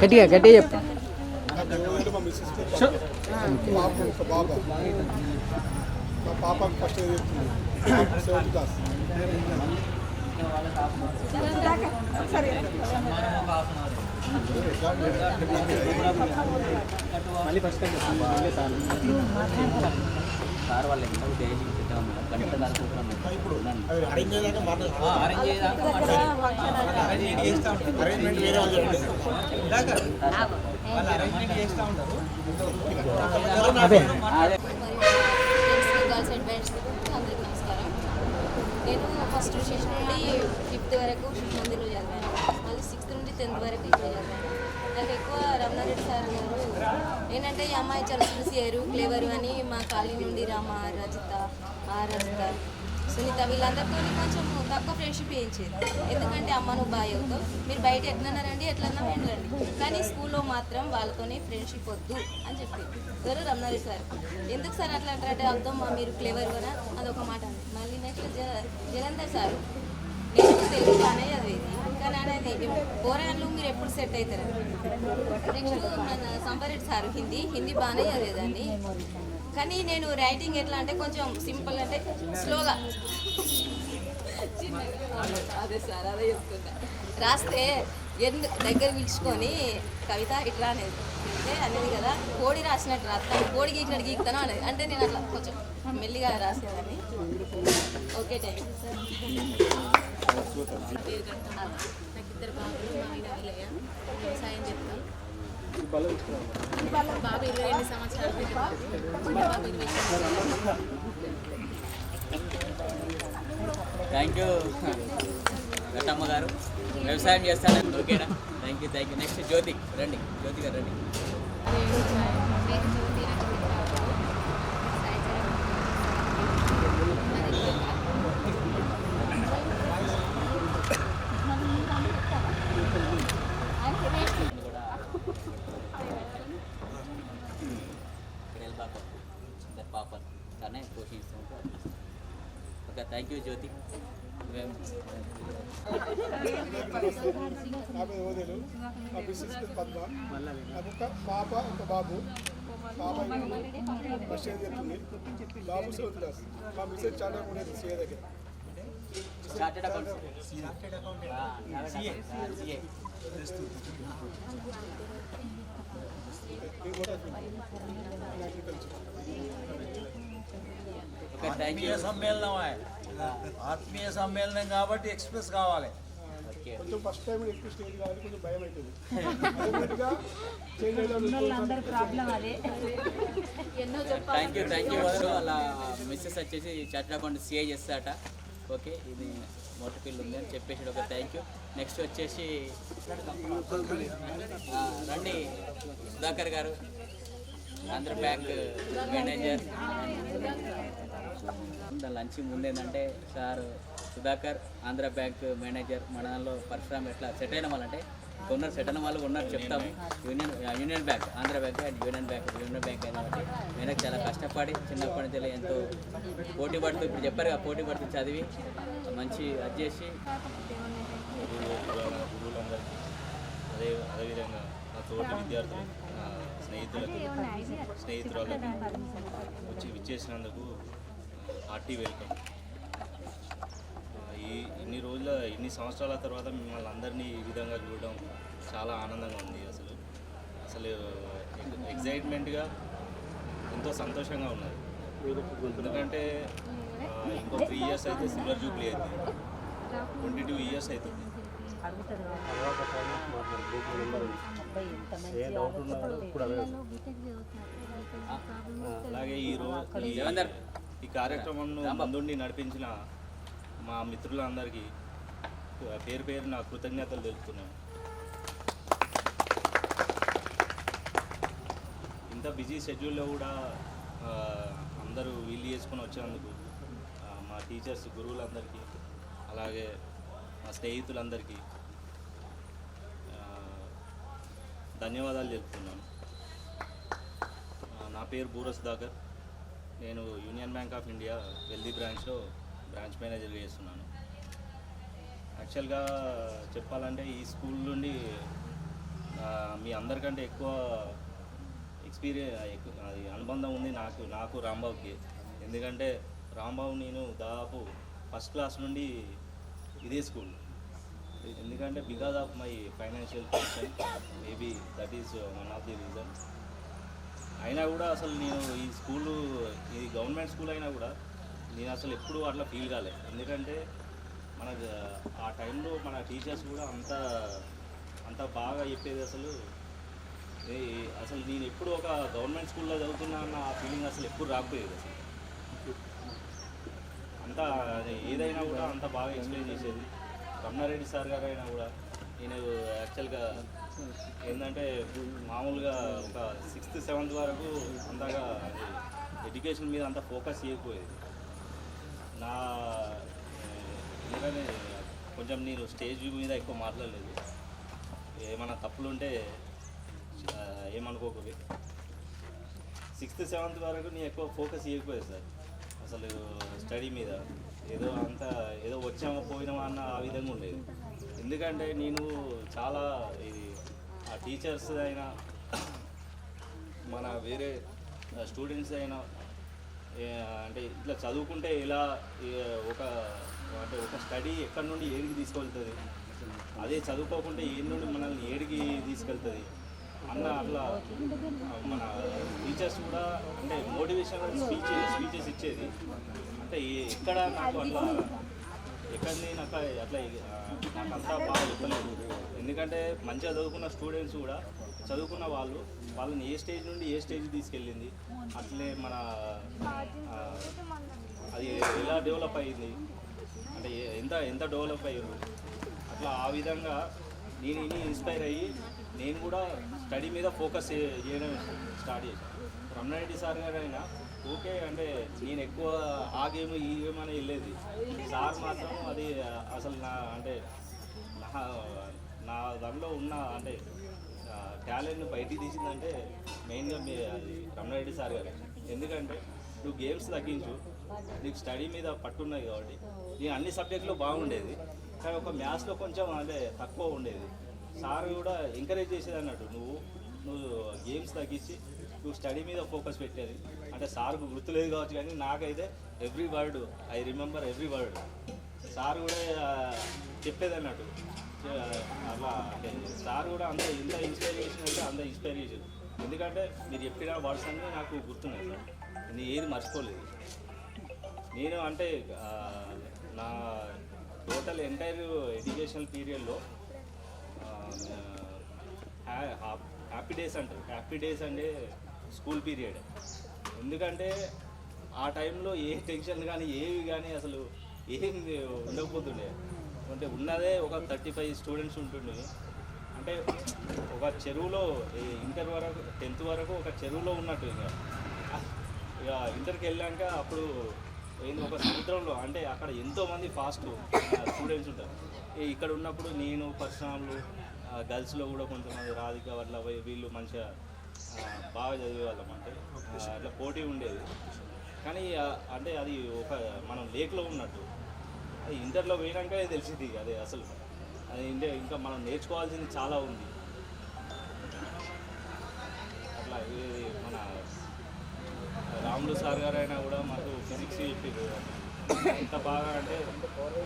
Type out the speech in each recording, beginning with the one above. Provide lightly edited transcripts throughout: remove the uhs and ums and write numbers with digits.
గట్టిగా గట్టిగా చెప్పు. పాప ఫస్ట్ సెవెంత్ క్లాస్. మళ్ళీ ఫస్ట్ సార్ వాళ్ళు ఎంత డైలీ గంట దాకా గర్ల్స్ అండ్ బాయ్స్ అందరికీ నమస్కారం. నేను ఫస్ట్ సెషన్ నుండి 5th వరకు శిశు మందిర్లో చదివాను. మళ్ళీ 6th నుండి 10th వరకు ఇక్కడ చదివాను. నాకు ఎక్కువ రమణారెడ్డి సార్ గారు ఏంటంటే ఈ అమ్మాయి చాలా సిన్సియరు క్లేవరు అని మా కాలనీ నుండి రామ రజిత సునీత వీళ్ళందరితో కొంచెం తక్కువ ఫ్రెండ్షిప్ చేయించేది. ఎందుకంటే అమ్మ నువ్వు బాగా అవుతావు, మీరు బయట ఎట్లన్నారండి ఎట్లన్నా వెళ్ళండి, కానీ స్కూల్లో మాత్రం వాళ్ళతోనే ఫ్రెండ్షిప్ వద్దు అని చెప్పి ఎవరు రమణారెడ్డి సార్. ఎందుకు సార్ అట్లా అంటే అర్థం మీరు క్లేవర్ కదా అదొక మాట అండి. మళ్ళీ నెక్స్ట్ జలంధర్ సార్ నేను తెలుగు బాగానే చదివేది, కానీ అనేది పోరాళ్ళు మీరు ఎప్పుడు సెట్ అవుతారు. నెక్స్ట్ మన సంపారెడ్డి సార్ హిందీ బాగానే చదివేదాన్ని, కానీ నేను రైటింగ్ ఎట్లా అంటే కొంచెం సింపుల్ అంటే స్లోగా అదే సార్ అదే చెప్తున్నా. రాస్తే దగ్గర పిలుచుకొని కవిత ఇట్లా అనేది కదా కోడి రాసినట్టు రాస్తాను, కోడి గీకినట్టు గీకుతాను అనేది. అంటే నేను అట్లా కొంచెం మెల్లిగా రాసేదాన్ని. Okay thank you sir. నాకు 2 బాబులు, మా మీద విలయ వ్యవసాయం చెప్తాను. బాబు 28 సంవత్సరాలు, బాబు 20 సంవత్సరాలు. థ్యాంక్ యూ గట్టమ్మ గారు, వ్యవసాయం చేస్తాను. ఓకేనా, థ్యాంక్ యూ. నెక్స్ట్ జ్యోతి రండి, జ్యోతి గారు రండి. పాప తనే పోషిస్తూ. ఓకే థ్యాంక్ యూ జ్యోతి. పాప ఒక బాబు, పాప ఫస్ట్ ఇయర్ చెప్తుంది, బాబు 7th క్లాస్. మా మిస్సెస్ చాలా ఉండేది సిఏ దగ్గర. చార్టెడ్ అకౌంట్స్ ఆత్మీయ సమ్మేళనం కాబట్టి ఎక్స్ప్రెస్ కావాలి. కొంచెం ఫస్ట్ టైం ఎక్కువ స్టేజ్ కాబట్టి కొంచెం భయం అవుతుంది. థ్యాంక్ యూ అలా మిస్సెస్ వచ్చేసి చార్టెడ్ అకౌంట్ సిఏ చేస్తాట. ఓకే ఇది మోటార్ ఫీల్డ్ ఉంది అని చెప్పేసి ఒక థ్యాంక్ యూ. నెక్స్ట్ వచ్చేసి రండి సుధాకర్ గారు, ఆంధ్ర బ్యాంక్ మేనేజర్. లంచ్ ముందేంటంటే సార్ సుధాకర్ ఆంధ్ర బ్యాంక్ మేనేజర్. మన దానిలో పరిశ్రమ ఎట్లా సెట్ అయిన వాళ్ళంటే ఉన్నారు, సెట్ అయిన వాళ్ళు ఉన్నారు చెప్తాము. Union bank, Andhra bank and union bank అయిన కాబట్టి నేను చాలా కష్టపడి చిన్నప్పటి నుంచి ఎంతో పోటీ పడుతూ, ఇప్పుడు చెప్పారు కదా పోటీ పడుతూ చదివి మంచి అది చేసి అదేవిధంగా నా తోటి విద్యార్థులు, నా స్నేహితురాళ్ళకి వచ్చి విచ్చేసినందుకు హార్టీ వెల్కమ్. ఇన్ని సంవత్సరాల తర్వాత మిమ్మల్ని అందరినీ ఈ విధంగా చూడడం చాలా ఆనందంగా ఉంది. అసలు ఎగ్జైట్మెంట్గా ఎంతో సంతోషంగా ఉన్నది. ఎందుకంటే ఇంకో 3 years అయితే సిల్వర్ జూబ్లీ అవుతుంది, 22 years అవుతుంది. అలాగే ఈ కార్యక్రమంను ముందుండి నడిపించిన మా మిత్రులందరికీ పేరు పేరు నా కృతజ్ఞతలు తెలుపుతున్నాను. ఇంత బిజీ షెడ్యూల్లో కూడా అందరూ వీలు చేసుకొని వచ్చినందుకు మా టీచర్స్, గురువులందరికీ, అలాగే మా స్నేహితులందరికీ ధన్యవాదాలు తెలుపుతున్నాను. నా పేరు బూర సుధాకర్. నేను union bank of India wealthy బ్రాంచ్లో బ్రాంచ్ మేనేజర్గా చేస్తున్నాను. యాక్చువల్గా చెప్పాలంటే ఈ స్కూల్ నుండి మీ అందరికంటే ఎక్కువ అది అనుబంధం ఉంది నాకు రాంబాబుకి. ఎందుకంటే రాంబాబు నేను దాదాపు ఫస్ట్ క్లాస్ నుండి ఇదే స్కూల్. ఎందుకంటే because of my financial position maybe that is one of the reason. అయినా కూడా అసలు నేను ఇది గవర్నమెంట్ స్కూల్ అయినా కూడా నేను అసలు ఎప్పుడూ అట్లా ఫీల్ కాలే. ఎందుకంటే మన ఆ టైంలో మన టీచర్స్ కూడా అంత బాగా చెప్పేది. అసలు నేను ఎప్పుడు ఒక గవర్నమెంట్ స్కూల్లో చదువుతున్నా అన్న ఆ ఫీలింగ్ అసలు ఎప్పుడు రాకపోయేది. అసలు అంతా ఏదైనా కూడా అంత బాగా ఎక్స్ప్లెయిన్ చేసేది. రమణారెడ్డి సార్ గారు అయినా కూడా నేను యాక్చువల్గా ఏంటంటే మామూలుగా ఒక 6th 7th వరకు అంతగా ఎడ్యుకేషన్ మీద అంత ఫోకస్ చేయకపోయేది. ఎందుకంటే కొంచెం నేను స్టేజ్ మీద ఎక్కువ మాట్లాడలేదు. ఏమైనా తప్పులు ఉంటే ఏమనుకోకూడదు. 6th 7th వరకు నేను ఎక్కువ ఫోకస్ చేయకపోయేది సార్. అసలు స్టడీ మీద ఏదో వచ్చామో పోయినామా అన్న ఆ విధంగా ఉండేది. ఎందుకంటే నేను చాలా ఆ టీచర్స్ అయినా మన వేరే స్టూడెంట్స్ అయినా అంటే ఇట్లా చదువుకుంటే ఎలా ఒక స్టడీ ఎక్కడి నుండి ఏడికి తీసుకెళ్తుంది, అదే చదువుకోకుంటే ఏడి నుండి మనల్ని ఏడికి తీసుకెళ్తుంది అన్న అట్లా మన టీచర్స్ కూడా అంటే మోటివేషనల్ స్పీచెస్ ఇచ్చేది. అంటే ఎక్కడ నాకు ఎక్కడిని నాకు అంతా బాగా చెప్పలేదు. ఎందుకంటే మంచిగా చదువుకున్న స్టూడెంట్స్ కూడా చదువుకున్న వాళ్ళని ఏ స్టేజ్ నుండి ఏ స్టేజ్ తీసుకెళ్ళింది, అట్లే మన అది ఎలా డెవలప్ అయ్యింది అంటే ఎంత డెవలప్ అయ్యారు అట్లా ఆ విధంగా నేను ఇన్స్పైర్ అయ్యి నేను కూడా స్టడీ మీద ఫోకస్ చేయడం స్టార్ట్ చేశాను. రమణారెడ్డి సార్ గారు అయినా ఓకే అంటే నేను ఎక్కువ ఆ గేమ్ ఈ గేమ్ అని వెళ్ళేది. సార్ మాత్రం అది అసలు నా దాంట్లో ఉన్న అంటే టాలెంట్ని బయటికి తీసిందంటే మెయిన్గా అది రమణారెడ్డి సార్ గారు. ఎందుకంటే నువ్వు గేమ్స్ తగ్గించు, నీకు స్టడీ మీద పట్టున్నది కాబట్టి నేను అన్ని సబ్జెక్టులో బాగుండేది, కానీ ఒక మ్యాథ్స్లో కొంచెం అంటే తక్కువ ఉండేది. సార్ కూడా ఎంకరేజ్ చేసేది అన్నట్టు నువ్వు గేమ్స్ తగ్గించి నువ్వు స్టడీ మీద ఫోకస్ పెట్టేది. అంటే సార్కు గుర్తులేదు కావచ్చు, కానీ నాకైతే every word I remember every word. Sir కూడా చెప్పేది అన్నట్టు అలా అంటే సార్ కూడా ఎంత ఇన్స్పైర్ చేసినట్టు అంత ఇన్స్పైర్ చేసేది. ఎందుకంటే మీరు చెప్పిన వర్డ్స్ అన్నీ నాకు గుర్తున్నాయి సార్, నేను ఏది మర్చిపోలేదు. నేను అంటే నా టోటల్ ఎంటైర్ ఎడ్యుకేషనల్ పీరియడ్లో హ్యాపీ డేస్ అంటే స్కూల్ పీరియడ్. ఎందుకంటే ఆ టైంలో ఏ టెన్షన్ కానీ ఏవి కానీ అసలు ఏం ఉండకపోతుండే. అంటే ఉన్నదే ఒక 35 స్టూడెంట్స్ ఉంటుండే. అంటే ఒక చెరువులో ఇంటర్ వరకు 10th వరకు ఒక చెరువులో ఉన్నట్టు. ఇక ఇంటర్కి వెళ్ళాక అప్పుడు ఏంది ఒక సముద్రంలో. అంటే అక్కడ ఎంతోమంది ఫాస్ట్ స్టూడెంట్స్ ఉంటారు. ఇక్కడ ఉన్నప్పుడు నేను పర్సనల్ గర్ల్స్లో కూడా కొంతమంది రాధిక వల్ల వీళ్ళు మంచిగా బాగా చదివేవాళ్ళం. అంటే అట్లా పోటీ ఉండేది. కానీ అంటే అది ఒక మనం లేక్లో ఉన్నట్టు. అది ఇంటర్లో పోయినాక తెలిసింది అదే అసలు అది ఇంకా మనం నేర్చుకోవాల్సింది చాలా ఉంది. అట్లా మన రాములు సార్ గారు అయినా కూడా మాకు ఫిజిక్స్ చెప్పారు. ఎంత బాగా అంటే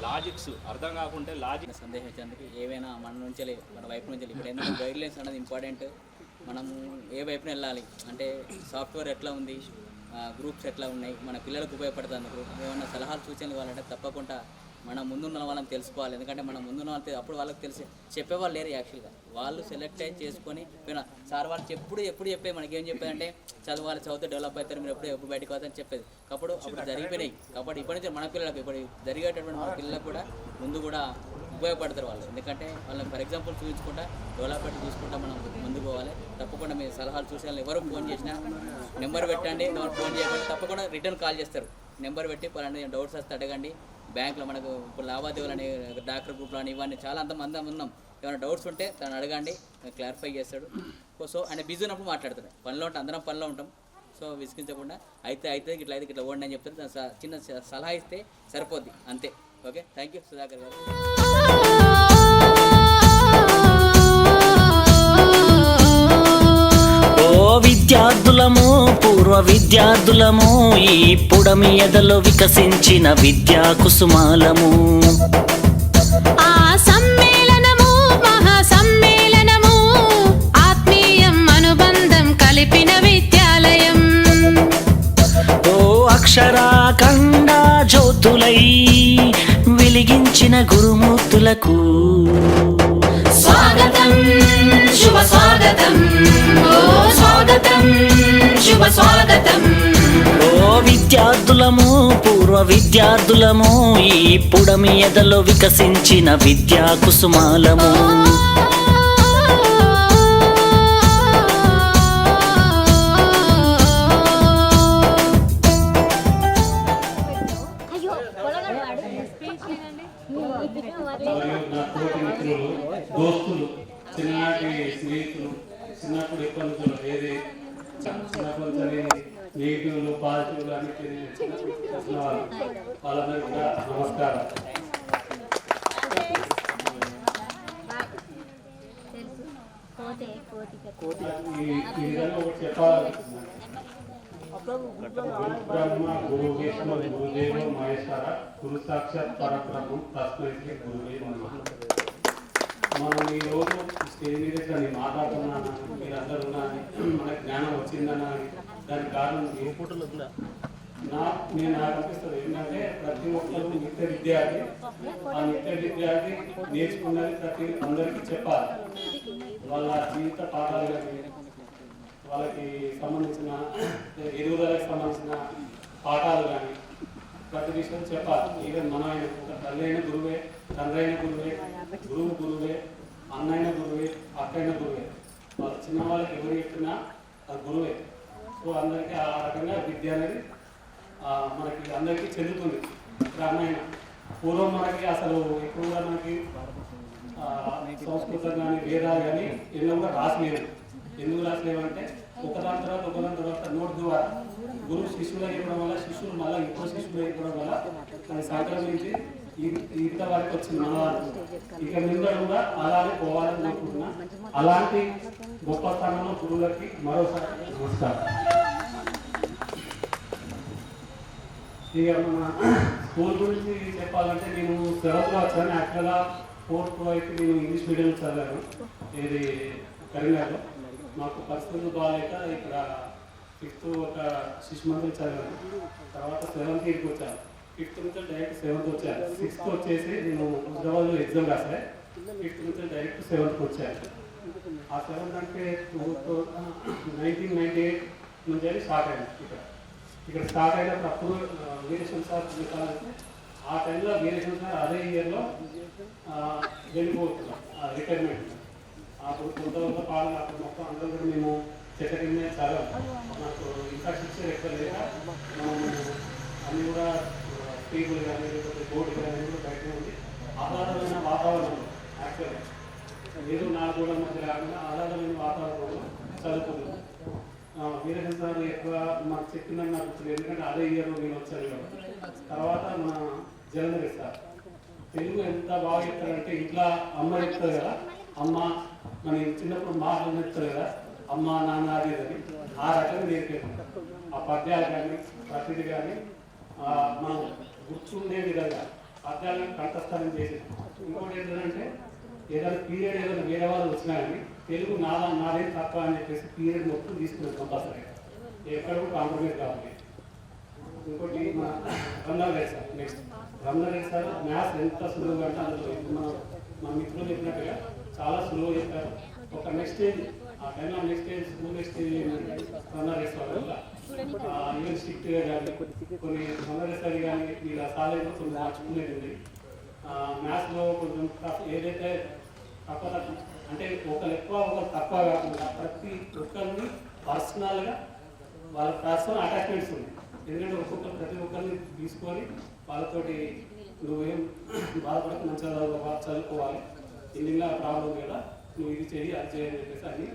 లాజిక్స్ అర్థం కాకుంటే లాజిక్ సందేహించేందుకు ఏవైనా మన వైపు నుంచి ఇప్పుడు ఏంటంటే గైడ్లైన్స్ అనేది ఇంపార్టెంట్. మనము ఏ వైపున వెళ్ళాలి అంటే సాఫ్ట్వేర్ ఎట్లా ఉంది, గ్రూప్స్ ఎట్లా ఉన్నాయి, మన పిల్లలకు ఉపయోగపడుతుంది. ఏమన్నా సలహాలు సూచనలు ఇవ్వాలంటే తప్పకుండా మనం ముందున్న వాళ్ళని తెలుసుకోవాలి. ఎందుకంటే మనం ముందున్న వాళ్ళు అప్పుడు వాళ్ళకి తెలిసి చెప్పేవాళ్ళు లేరు. యాక్చువల్గా వాళ్ళు సెలెక్ట్ అయ్యి చేసుకొని సార్ వాళ్ళు ఎప్పుడు చెప్పేది మనకి ఏం చెప్పేదంటే చదివితే డెవలప్ అవుతారు, మీరు ఎప్పుడు బయటకు అవుతారని చెప్పేది. అప్పుడు జరిగిపోయినాయి. కాబట్టి ఇప్పటి నుంచి మన పిల్లలకు ఇప్పుడు జరిగేటటువంటి మన పిల్లలకు కూడా ముందు కూడా ఉపయోగపడతారు వాళ్ళు. ఎందుకంటే వాళ్ళని ఫర్ ఎగ్జాంపుల్ చూపించుకుంటా డెవలప్మెంట్ చూసుకుంటా మనం ముందుకు పోవాలి. తప్పకుండా మీ సలహాలు చూసిన ఎవరు ఫోన్ చేసినా నెంబర్ పెట్టండి. ఫోన్ చేయకండి, తప్పకుండా రిటర్న్ కాల్ చేస్తారు. నెంబర్ పెట్టి పలాంటి డౌట్స్ వస్తే అడగండి. బ్యాంకులో మనకు ఇప్పుడు లావాదేవీలని డాక్టర్ గ్రూప్లో అని ఇవన్నీ చాలా అంతమంది ఉన్నాం. ఏమైనా డౌట్స్ ఉంటే తను అడగండి, క్లారిఫై చేస్తాడు. సో ఆయన బిజీ ఉన్నప్పుడు మాట్లాడుతాడు. పనిలో ఉంటాం, అందరం పనిలో ఉంటాం. సో విసిగించకుండా అయితే ఇట్లా ఓండి అని చెప్తారు. చిన్న సలహా ఇస్తే సరిపోద్ది అంతే. ఓకే, థ్యాంక్ యూ సుధాకర్ గారు. పూర్వ విద్యార్థులము ఈ పుడమి ఎదలో వికసించిన విద్యా కుసుమాలము. ఆ సమ్మేళనము మహా సమ్మేళనము ఆత్మీయం అనుబంధం కలిపిన విద్యాలయం. ఓ అక్షరాఖండ జ్యోతులై వెలిగించిన గురుమూర్తులకు స్వాగతం శుభ స్వాగతం, ఓ స్వాగతం శుభ స్వాగతం. ఓ విద్యార్థులము పూర్వ విద్యార్థులము ఈ పుడమి ఎదలో వికసించిన విద్యా కుసుమాలము. మరియు నా తోటి మిత్రులు, దోస్తులు, చిన్ననాటి స్నేహితులు, చిన్నప్పుడు ఎప్పటి నుంచో ఏది చిన్నప్పటి నుంచి నెగిటివ్లు పాజిటివ్లు అన్ని తెలిసిన వాళ్ళు, వాళ్ళందరికీ కూడా నమస్కారం. ఈ విధంగా ఒకటి చెప్పాలనుకుంటున్నాను. గురు బ్రహ్మ గురు విష్ణు గురుదేవ మహేశ్వర గురు సాక్షాత్ పరబ్రహ్మం తస్మై శ్రీ గురువే నమః. మనం ఈ రోజు స్టేజ్ మీద కానీ మాట్లాడుతున్నాను, మీరందరూ ఉన్నారని, మనకు జ్ఞానం వచ్చిందన్న దానికి కారణం నేను నాకు అనిపిస్తుంది ఏంటంటే ప్రతి ఒక్కరు నిత్య విద్యార్థి, ఆ నిత్య విద్యార్థి నేర్చుకున్నది ప్రతి అందరికీ చెప్పాలి. వాళ్ళ జీవిత పాఠాలు కానీ వాళ్ళకి సంబంధించిన ఎదుగుదలకు సంబంధించిన పాఠాలు కానీ ప్రతి విషయం చెప్పాలి. ఈవెన్ మన ఒక తల్లి అయిన గురువే, తండ్రి అయిన గురువే, గురువు గురువే, అన్నైన గురువే, అక్కైన గురువే. వాళ్ళ చిన్న వాళ్ళకి ఎవరు చెప్పినా అది గురువే. సో అందరికీ ఆ రకంగా విద్య అనేది మనకి అందరికీ చెందుతుంది. క్రమేణ పూర్వం మనకి అసలు ఎక్కువగా మనకి సంస్కృతం కానీ వేదాలు కానీ ఎన్నో కూడా రాసలేవు. ఎందుకు రాసలేవంటే ఒకదాని తర్వాత నోట్ ద్వారా గురువు శిష్యులు అయిపోవడం వల్ల శిష్యులు మళ్ళీ ఇంకో శిష్యులు అయిపోవడం వల్ల అది సంక్రమించి ఇంత వరకు వచ్చింది మన వాళ్ళు. ఇక మీద కూడా అలానే పోవాలని అనుకుంటున్నా. అలాంటి గొప్ప స్థానంలో గురువులకి మరోసారి నమస్కారం. ఇక మన స్కూల్ గురించి చెప్పాలంటే నేను 7th వచ్చాను. యాక్చువల్గా 4th అయితే నేను ఇంగ్లీష్ మీడియం చదివాను, ఇది కరీంనగర్లో. మాకు పరిస్థితులు బాగాలేక ఇక్కడ 5th ఒక 6 మంత్స్ చదివాను. తర్వాత 7th ఇక్కడికి వచ్చాను. 5th నుంచి డైరెక్ట్ 7th వచ్చాను. 6th వచ్చేసి నేను హైదరాబాద్లో ఎగ్జామ్ రాసాను. 5th నుంచి డైరెక్ట్ 7th వచ్చాను. ఆ 7th అంటే 1998 నుంచి అది స్టార్ట్ అయింది. ఇక్కడ స్టార్ట్ అయినప్పుడు అప్పుడు వీరేశ్వర సార్ చెప్పాలంటే ఆ టైంలో వీరేశ్వర సార్ అదే ఇయర్లో వెళ్ళిపోతున్నాం రిటైర్మెంట్. అప్పుడు కొంత పాలన అప్పుడు మొత్తం అందరూ కూడా మేము చెట్ల కింద చదవాలి. నాకు ఇన్ఫ్రాస్ట్రక్చర్ ఎక్కువ లేక మనం అన్నీ కూడా స్పీకులు కానీ లేకపోతే బోర్డు కానీ కూడా బయట ఉంది. ఆహ్లాదమైన వాతావరణంలో యాక్చువల్గా ఏదో 4 గోడల మధ్య కాకుండా ఆహ్లాదమైన వాతావరణంలో చదువుకున్నాం. వీరేశ్వర సార్ ఎక్కువ మాకు చెప్పిందని నాకు వచ్చింది, ఎందుకంటే అదే ఇయర్లో నేను వచ్చాను కాబట్టి. తర్వాత మన జలంధర్ సార్ తెలుగు ఎంత బాగా చెప్తారంటే ఇంట్లో అమ్మ చెప్తారు కదా, అమ్మ మన చిన్నప్పుడు మాటలు చెప్తారు కదా, అమ్మ నాన్న అది అని ఆ రకంగా నేర్పేది. ఆ పద్యాలు కానీ ప్రతిది కానీ మనం గుర్తుండే విధంగా పద్యాలను కంఠస్థానం చేసేది. ఇంకోటి ఏంటంటే ఏదైనా పీరియడ్ ఏదైనా వేరే వాళ్ళు వచ్చినా కానీ తెలుగు నాదేం తక్కువ అని చెప్పేసి పీరియడ్ మొత్తం తీసుకున్నాం కంపల్సరీగా, ఎక్కడ కూడా కాంప్రమైజ్ కావాలి. ఇంకోటి మన Ramana Reddy sir, next Ramana Reddy sir maths ఎంత సులువుగా అంటే అందులో మన మిత్రులు చెప్పినట్టుగా చాలా సులువుగా చెప్పారు. ఒక నెక్స్ట్ స్టేజ్ ఆ టైంలో next stage school next stage Ramana Reddy sir వల్ల ఈవెన్ స్ట్రిక్ట్గా కానీ కొన్ని రమణారెడ్డి సార్ కానీ వీళ్ళ సాలైనా కొంచెం మార్చుకునేది ఉంది. మ్యాథ్స్లో కొంచెం ఏదైతే తక్కువ అంటే ఒకరు ఎక్కువ ఒకరు తక్కువ కాకుండా ప్రతి ఒక్కరిని పర్సనల్గా వాళ్ళ పర్సనల్ అటాచ్మెంట్స్ ఉంది. ఎందుకంటే ఒక్కొక్కరు ప్రతి ఒక్కరిని తీసుకొని వాళ్ళతోటి నువ్వేం బాధపడక మంచిగా చదువుకోవాలి, ఇందులో ప్రాబ్లం కదా, నువ్వు ఇది చేయి అది చేయని చెప్పేసి అని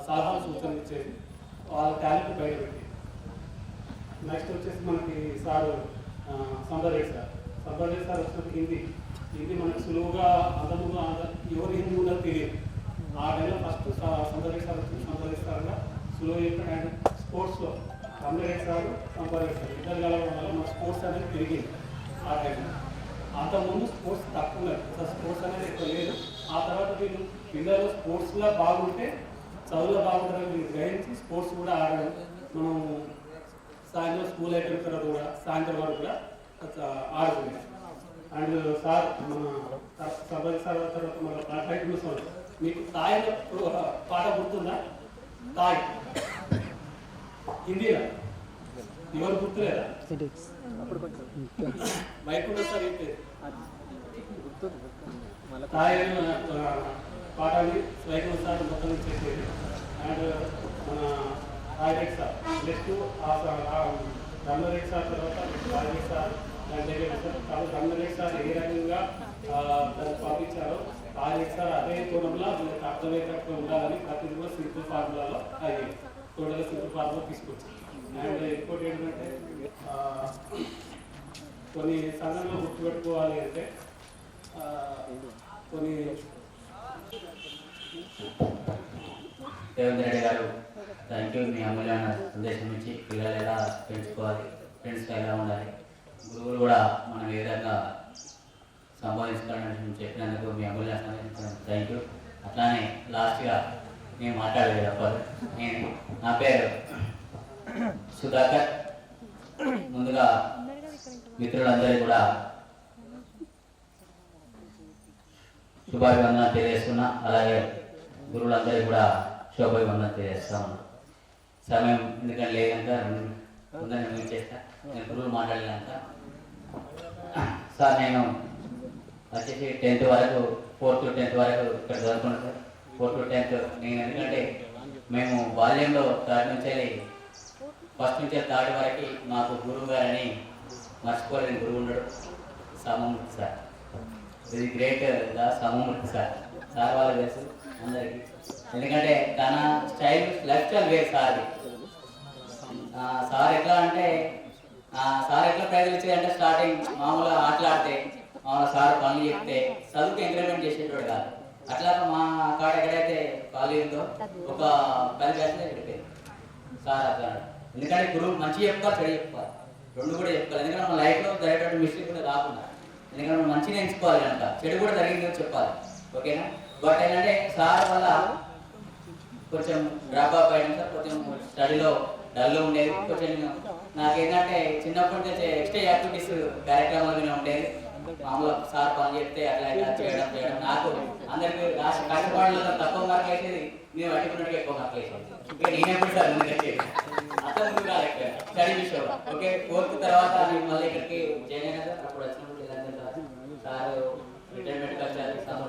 సలహాలు సూచనలు ఇచ్చేది, వాళ్ళ టాలెంట్ బయటపెట్టి. నెక్స్ట్ వచ్చేసి మనకి సార్ సంబరేడ్ సార్ వచ్చినప్పుడు హిందీ మనకు సులువుగా అంతకుముందు ఎవరు హిందీ ఉందో తెలియదు. ఆ టైంలో ఫస్ట్ సంబరేడ్ సార్ వచ్చింది. సంబరేడ్ సార్గా సులువు చెప్పాడు. అండ్ స్పోర్ట్స్లో రమణారెడ్డి సార్ సంపాదించారు సార్ ఇద్దరు కలవడం వల్ల మన స్పోర్ట్స్ అనేది పెరిగింది ఆ టైంలో. అంతకుముందు స్పోర్ట్స్ తక్కువ ఉన్నది, అసలు స్పోర్ట్స్ అనేది ఎక్కువ లేదు. ఆ తర్వాత వీళ్ళు పిల్లలు స్పోర్ట్స్లో బాగుంటే చదువులో బాగుంటారని వీళ్ళు గ్రహించి స్పోర్ట్స్ కూడా ఆడడం. మనం సాయంత్రం స్కూల్ అయిపోయిన తర్వాత కూడా సాయంత్రం వరకు కూడా ఆడుతుంది. అండ్ సార్ మన సభ సార్ తర్వాత మన ఫైట్ సార్ మీకు తాయిలో పాట గుర్తుందా? తాయ్ హిందీలో ఎవరు గుర్తులేదా? వైకుంఠ సార్ ఏంటి తాయ్ పాఠాన్ని వైకుంఠ సార్ మొత్తం చేసేది. అండ్ మన Raja Reddy sir next Ramana Reddy sir తర్వాత రాజరెడ్డి సార్ కాబట్టి రమణారెడ్డి సార్ ఏ రకంగా దాన్ని పంపించారో రాజరెడ్డి సార్ అదే కోణంలో వీళ్ళకి అర్థమయ్యేటట్టుగా ఉండాలని ప్రతిదీ కూడా సింపుల్ ఫార్ములాలో అయ్యి టోటల్గా సింపుల్ ఫార్ములా తీసుకొచ్చారు. అండ్ ఇంకోటి ఏంటంటే కొన్ని సంఘంలో గుర్తుపెట్టుకోవాలి అంటే కొన్ని రేవంత్ రెడ్డి గారు థ్యాంక్ యూ. మీ అమూల్యమైన సందేశం నుంచి పిల్లలు ఎలా పెంచుకోవాలి, ఫ్రెండ్స్గా ఎలా ఉండాలి, గురువులు కూడా మనం ఏ విధంగా సంపాదించుకోవాలని చెప్పినందుకు మీ అమూల్యమైన సందేశం థ్యాంక్ యూ. అట్లానే లాస్ట్గా నేను మాట్లాడలేదు తప్పదు. నా పేరు సుధాకర్. ముందుగా మిత్రులందరికీ కూడా శుభాభివందన తెలియజేస్తున్నా. అలాగే గురువులందరికీ కూడా శుభాభివందన తెలియజేస్తాను. సమయం ఎందుకంటే లేదంట ఉందని నేను చేస్తా. నేను గురువులు మాట్లాడలేదంట. సార్ నేను వచ్చేసి 10th వరకు 4th to 10th వరకు ఇక్కడ చదువుకున్నాను సార్. 4th to 10th నేను ఎందుకంటే మేము బాల్యంలో 3rd నుంచి 1st నుంచి 3rd వరకు మాకు గురువు గారని మర్చిపోలేని గురువు ఉన్నాడు సమమూర్తి సార్. ఇది గ్రేట్గా సమమూర్తి సార్. సార్ వాళ్ళు తెలుసు అందరికీ. ఎందుకంటే తన స్టైల్ లైఫ్ స్టైల్ వేరు సార్ది. సార్ ఎట్లా అంటే సార్ ఎట్లా ప్రైజులు ఇచ్చేదంటే స్టార్టింగ్ మామూలుగా ఆటలాడితే మామూలుగా సార్ పనులు చెప్తే చదువుకు ఎంకరేజ్మెంట్ చేసేటోడు కాదు. అట్లా మా కాడ ఎక్కడైతే ఖాళీ ఉందో ఒక 10 బ్యాచ్లో పెట్టేది సార్ అట్లా. ఎందుకంటే గురువు మంచి చెప్పుకోవాలి, చెడు చెప్పుకోవాలి, రెండు కూడా చెప్పుకోవాలి. ఎందుకంటే మన లైఫ్లో జరిగేటువంటి మిస్టేక్ కూడా రాకుండా, ఎందుకంటే మనం మంచిగా ఎంచుకోవాలి కనుక చెడు కూడా జరిగింది చెప్పాలి. ఓకేనా? బట్ ఏంటంటే సార్ వల్ల కొంచెం డ్రాప్ అప్ అయ్యాను సార్. కొంచెం స్టడీలో డల్లో ఉండేది. కొంచెం నాకేంటంటే చిన్నప్పటి నుంచి ఎక్స్ట్రా యాక్టివిటీస్ కార్యక్రమాలు ఉండేది. మామూలుగా సార్ పని చెప్తే అట్లా చేయడం నాకు అందరికి కష్టపడలో తక్కువ మార్కులు వేసేది, నేను పట్టుకున్నట్టుగా ఎక్కువ మార్కులు వేసేది. ఇంకా నేనెప్పుడు సార్ ముందుకు వచ్చేది అట్లా ముందుకు రాలేదు స్టడీ విషయంలో. ఓకే, 4th తర్వాత నేను మళ్ళీ ఇక్కడికి జాయిన్ అయినా సార్. అప్పుడు వచ్చినప్పుడు సార్ రిటైర్మెంట్ వచ్చారు సార్.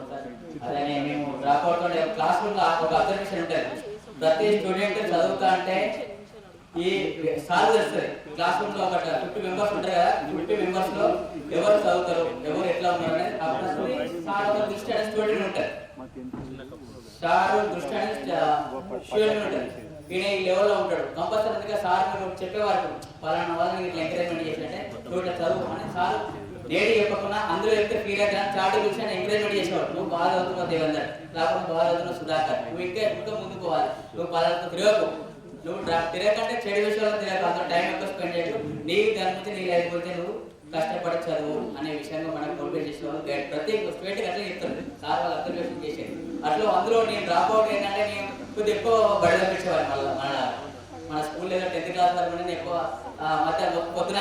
అదే మేము డ్రాప్ అవుట్ క్లాస్ రూమ్లో ఒక అబ్జర్వేషన్ ఉంటుంది. ప్రతి స్టూడెంట్ చదువుతా అంటే ఈ సార్ తెలుస్తుంది. క్లాస్ రూమ్ లో ఒక 50 మెంబర్స్ ఉంటారు కదా, 50 మెంబర్స్ లో ఎవరు చదువుతారు, ఎవరు ఎట్లా ఉన్నారు అనేది అప్పుడు సార్ ఒక దృష్టి అనేది స్టూడెంట్ ఉంటారు. సార్ దృష్టి అనేది స్టూడెంట్ ఉంటారు. ఈయన ఈ లెవెల్లో ఉంటాడు కంపల్సరీ. అందుకే సార్ చెప్పేవారు పలానా వాళ్ళని ఇట్లా ఎంకరేజ్మెంట్ చేసినట్టే స్టూడెంట్ చదువు అని సార్ నేడు చెప్పకుండా అందులో వెళ్తే ఫీల్ అయితే చాటు చూసి ఎంకరేజ్మెంట్ చేసేవాడు. నువ్వు బాగా చదువుతున్నావు దేవందర్, లేకపోతే బాగా చదువుతున్నావు సుధాకర్, నువ్వు ఇంకా ముందుకు పోవాలి, నువ్వు పలానా తిరగకు, నువ్వు తిరగకంటే చెడు విషయాల్లో తిరగకు, అందులో టైం ఎక్కువ స్పెండ్ చేయకు, నీ దాని నుంచి నీ లైఫ్ పోతే నువ్వు కష్టపడి చదువు అనే విషయంగా మనం మోటివేట్ చేసేవాళ్ళు. ప్రతి స్టూడెంట్కి అట్లా చెప్తారు సార్, వాళ్ళు అబ్జర్వేషన్ చేసేది. అట్లా అందులో నేను డ్రాప్ అవుట్ ఏంటంటే నేను కొద్దిగా ఎక్కువ బడి తప్పించేవారు. మళ్ళీ మన స్కూల్లో 10th క్లాస్ వరకు నేను ఎక్కువ మధ్య పొద్దున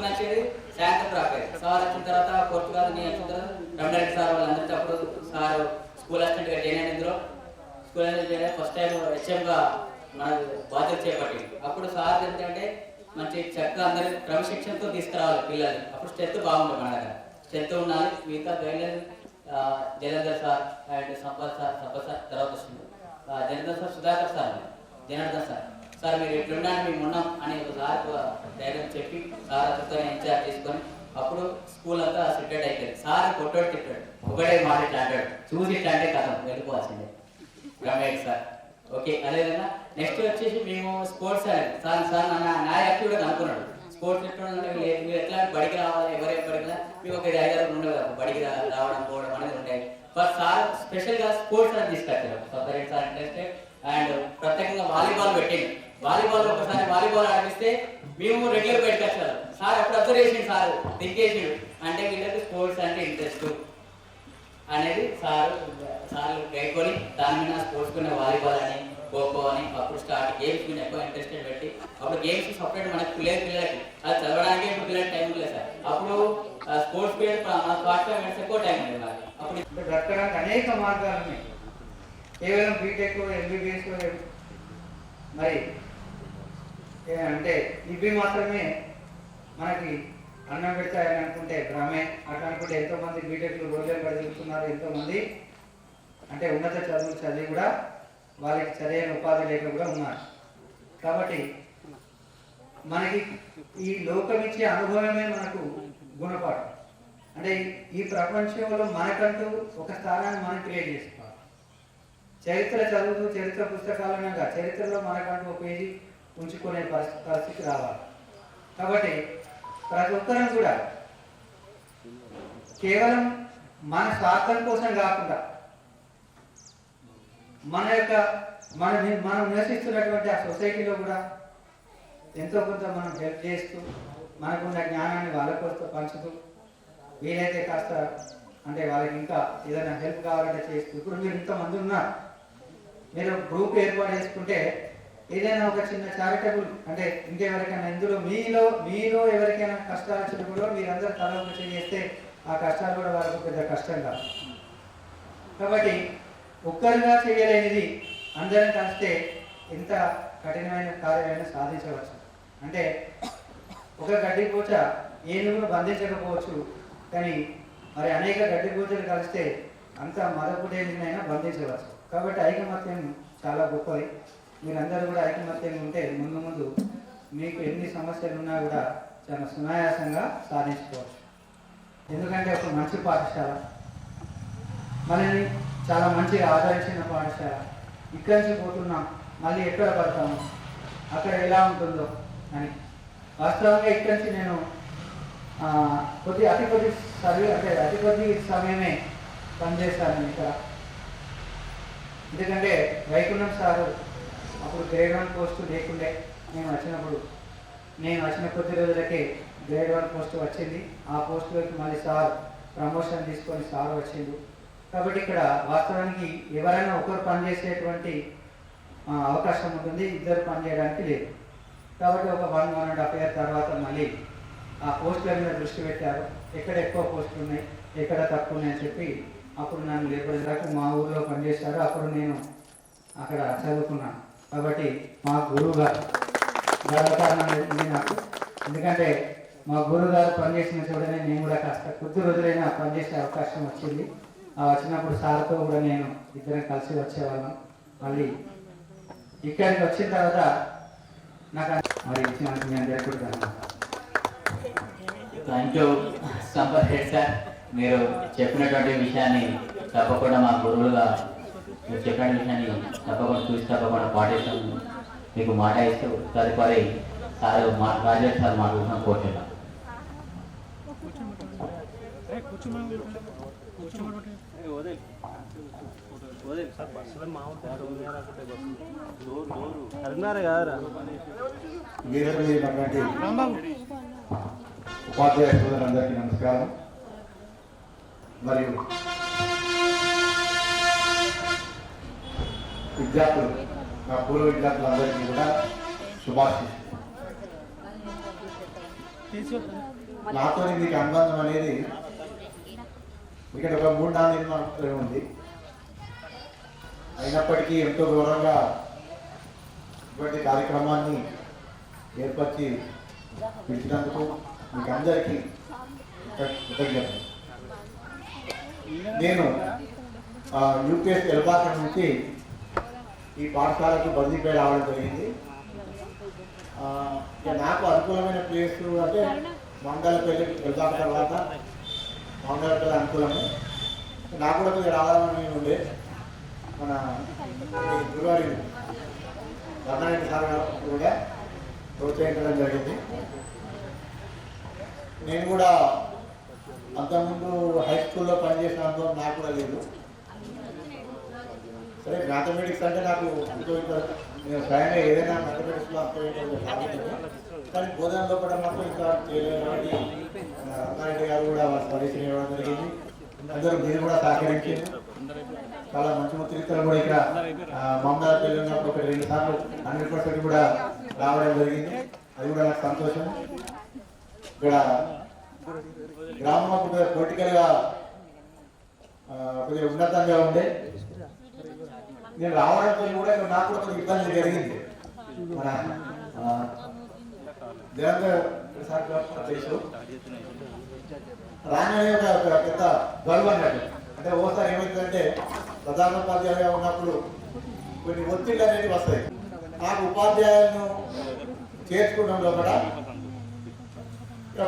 వచ్చేది సాయంత్రం రాకేది. సార్ వచ్చిన తర్వాత 4th క్లాస్ నేను వచ్చిన తర్వాత రమణారెడ్డి సార్ వాళ్ళందరితో అప్పుడు సార్ స్కూల్ అసిస్టెంట్గా జాయిన్ అయిన ఇందులో స్కూల్ అసిస్టెంట్ ఫస్ట్ టైం హెచ్ఎంగా మన బాధ్యత చేపట్టి అప్పుడు సార్ ఏంటంటే మంచి చక్కగా అందరి క్రమశిక్షణతో తీసుకురావాలి పిల్లల్ని. అప్పుడు స్ట్రెంత్ బాగుంటుంది మన దగ్గర, స్ట్రెంత్ ఉండాలి. మిగతా guideline Jalandhar sir and Sampath sir తర్వాత వస్తుంది. Jalandhar sir, Sudhakar sir, Janardhan sir మీరు ఎట్లుండాలి మేము ఉన్నాం అని ఒకసారి ధైర్యం చెప్పి సార్ అతను ఇన్ఛార్జ్ తీసుకొని అప్పుడు స్కూల్ అంతా సెటెడ్ అయిపోయింది. సార్ కొట్టాడు తిట్టాడు, ఒకటే మాట ఇట్లా అంటాడు, చూసి ఇట్లా అంటే కథం వెళ్ళిపోవాల్సిందే రమేష్ సార్. ఓకే, అదేవిధంగా నెక్స్ట్ వచ్చేసి మేము స్పోర్ట్స్ సార్ నా యాక్టివ్గా అనుకున్నాడు. స్పోర్ట్స్ ఎట్లుంటే మీరు ఎట్లా బడికి రావాలి, ఎవరు బడికి మీకు ఒక 5-6 ఉండవు కదా బడికి రావడం పోవడం అనేది ఉంటాయి. ఫస్ట్ సార్ స్పెషల్గా స్పోర్ట్స్ అని తీసుకొచ్చారు. సపరేట్ సార్ ఇంట్రెస్టెడ్ అండ్ ప్రత్యేకంగా వాలీబాల్ పెట్టింది. వాలీబాల్ ఒకసారి వాలీబాల్ ఆడిస్తే మేము రెగ్యులర్ బయటకు వచ్చారు సార్ అప్పుడు అబ్జర్వ్ చేసిండు సార్ దిగ్గేసిండు అంటే వీళ్ళకి స్పోర్ట్స్ అంటే ఇంట్రెస్ట్ అనేది సార్ గైకొని దాని మీద స్పోర్ట్స్ మీద వాలీబాల్ అని ఖోఖో అని అప్పుడు స్టార్ట్ గేమ్స్ మీద ఎక్కువ ఇంట్రెస్ట్ పెట్టి అప్పుడు గేమ్స్ సపరేట్ మనకి పిల్లలకి అది చదవడానికి ఇప్పుడు పిల్లలకి టైం లేదు సార్ అప్పుడు స్పోర్ట్స్ పీరియడ్ 45 minutes ఎక్కువ టైం ఉంది నాకు అప్పుడు బ్రతకడానికి అనేక మార్గాలు ఉన్నాయి. కేవలం బీటెక్ ఎంబీబీఎస్ మరి అంటే ఇవి మాత్రమే మనకి అన్నం పెడతాయని అనుకుంటే భ్రమే. అట్లా అనుకుంటే ఎంతోమంది బీటెక్లు రోజులు చదువుతున్నారు, ఎంతోమంది అంటే ఉన్నత చదువులు చదివి కూడా వాళ్ళకి సరైన ఉపాధి లేక కూడా ఉన్నారు. కాబట్టి మనకి ఈ లోకం ఇచ్చే అనుభవమే మనకు గుణపాఠం. అంటే ఈ ప్రపంచంలో మనకంటూ ఒక స్థానాన్ని మనం క్రియేట్ చేసుకోవాలి. చరిత్ర చదువుతూ చరిత్ర పుస్తకాలనగా చరిత్రలో మనకంటూ ఒక పేజీ ఉంచుకునే పరిస్థితి రావాలి. కాబట్టి ప్రతి ఒక్కరం కూడా కేవలం మన స్వార్థం కోసం కాకుండా మనం నివసిస్తున్నటువంటి ఆ సొసైటీలో కూడా ఎంతో కొంత మనం హెల్ప్ చేస్తూ మనకున్న జ్ఞానాన్ని వాళ్ళతో పంచుతూ వీలైతే కాస్త అంటే వాళ్ళకి ఇంకా ఏదైనా హెల్ప్ కావాలంటే చేస్తూ ఇప్పుడు మీరు ఇంతమంది ఉన్నారు, మీరు గ్రూప్ ఏర్పాటు చేసుకుంటే ఏదైనా ఒక చిన్న చారిటబుల్ అంటే ఇంకెవరికైనా ఇందులో మీలో ఎవరికైనా కష్టాలు వచ్చినప్పుడు మీరందరూ తల ఒక చేస్తే ఆ కష్టాలు కూడా వాళ్ళకు పెద్ద కష్టం కాదు. కాబట్టి ఒక్కరిగా చేయలేనిది అందరం కలిస్తే ఎంత కఠినమైన కార్యమైనా సాధించవచ్చు. అంటే ఒక గడ్డిపూచ ఏనుగును బంధించకపోవచ్చు, కానీ మరి అనేక గడ్డిపూచలు కలిస్తే అంత మదపుటేనైనా బంధించవచ్చు. కాబట్టి ఐకమత్యం చాలా గొప్పది. మీరందరూ కూడా ఐకమత్యంగా ఉంటే ముందు మీకు ఎన్ని సమస్యలు ఉన్నా కూడా చాలా సునాయాసంగా సాధించుకోవచ్చు. ఎందుకంటే ఒక మంచి పాఠశాల, మనల్ని చాలా మంచిగా ఆదరించిన పాఠశాల, ఇక్కడి నుంచి పోతున్నాం మళ్ళీ ఎక్కడ పడతాము అక్కడ ఎలా ఉంటుందో అని. వాస్తవంగా ఇక్కడి నుంచి నేను అతి కొద్ది సమయమే పనిచేస్తాను ఇక్కడ. ఎందుకంటే వైకుంఠం సారు అప్పుడు గ్రేడ్ 1 పోస్టు లేకుండే. నేను వచ్చిన కొద్ది రోజులకే గ్రేడ్ 1 పోస్టు వచ్చింది. ఆ పోస్టులోకి మళ్ళీ సార్ ప్రమోషన్ తీసుకొని సార్ వచ్చిండు. కాబట్టి ఇక్కడ వాస్తవానికి ఎవరైనా ఒకరు పనిచేసేటువంటి అవకాశం ఉంటుంది, ఇద్దరు పనిచేయడానికి లేదు. కాబట్టి ఒక 1.5 year తర్వాత మళ్ళీ ఆ పోస్టుల మీద దృష్టి పెట్టారు. ఎక్కడ ఎక్కువ పోస్టులు ఉన్నాయి, ఎక్కడ తక్కువ ఉన్నాయని చెప్పి అప్పుడు నన్ను లేపటి దాకా మా ఊళ్ళో పనిచేశారు. అప్పుడు నేను అక్కడ చదువుకున్నాను. కాబట్టి మా గురువు గారు గర్వకారణం ఉంది నాకు. ఎందుకంటే మా గురువు గారు పనిచేసిన చూడనే నేను కూడా కాస్త కొద్ది రోజులైనా పనిచేసే అవకాశం వచ్చింది. వచ్చినప్పుడు సార్తో కూడా నేను ఇద్దరం కలిసి వచ్చేవాళ్ళం. మళ్ళీ ఇక్కడికి వచ్చిన తర్వాత నాకు మరి ఇచ్చినందుకు మీ అందరికీ కూడా thank you Sampath Reddy sir. మీరు చెప్పినటువంటి విషయాన్ని తప్పకుండా మా గురువులుగా మీరు చెప్పిన విషయాన్ని తప్పకుండా చూసి తప్పకుండా పాటిస్తాం మీకు మాట ఇస్తూ తదుపరి సార్ రాజేష్ సార్ మాట్లాడుతున్నాం కోర్టులో. ఉపాధ్యాయ సోదరులందరికీ నమస్కారం. మరియు విద్యార్థులు, నా పూర్వ విద్యార్థులందరికీ కూడా శుభాశీస్సులు. నాతో మీకు అనుబంధం అనేది ఇక్కడ ఒక 3-4 నెలలు మాత్రమే ఉంది. అయినప్పటికీ ఎంతో గౌరవంగా ఇటువంటి కార్యక్రమాన్ని ఏర్పరిచి పిలిచినందుకు మీకు అందరికీ కృతజ్ఞతలు. నేను యూపీఎస్ ఎల్బాకం నుంచి ఈ పాఠశాలకు బదిలీపై రావడం జరిగింది. నాకు అనుకూలమైన ప్లేస్ అంటే మంగళపల్లి ఎల్బాక తర్వాత మంగళపల్లి అనుకూలము. నాకు కూడా కొద్దిగా రావాలని ఉండే మన గురువారి రమణారెడ్డి సార్ గారు కూడా ప్రోత్సహించడం జరిగింది. నేను కూడా అంతకుముందు హై స్కూల్లో పనిచేసిన అనుభవం నాకు కూడా లేదు. సరే మ్యాథమెటిక్స్ అంటే నాకు నేను స్వయంగా ఏదైనా మ్యాథమెటిక్స్లో అప్లై కానీ బోధనలో కూడా మాత్రం ఇంకా చేయలేని అన్నారెడ్డి గారు కూడా సజెషన్ ఇవ్వడం జరిగింది. అందరూ మీరు కూడా సహకరించారు. చాలా మంచి ముత్రికలు కూడా ఇక్కడ మమతా పెళ్ళి ఉన్నప్పుడు ఒక 2 సార్లు 100% కూడా రావడం జరిగింది. అది కూడా నాకు సంతోషం. ఇక్కడ గ్రామం కొద్దిగా పొలిటికల్గా కొద్దిగా ఉన్నతంగా ఉండే నేను రావడంతో కూడా నాకు కూడా కొంచెం ఇబ్బంది జరిగింది. మన రాగానే ఒక పెద్ద గర్వం అన్నట్టు. అంటే ఓసారి ఏమవుతుందంటే ప్రధానోపాధ్యాయులుగా ఉన్నప్పుడు కొన్ని ఒత్తిళ్ళు అనేవి వస్తాయి. నాకు ఉపాధ్యాయులను చేర్చుకోవడంలో కూడా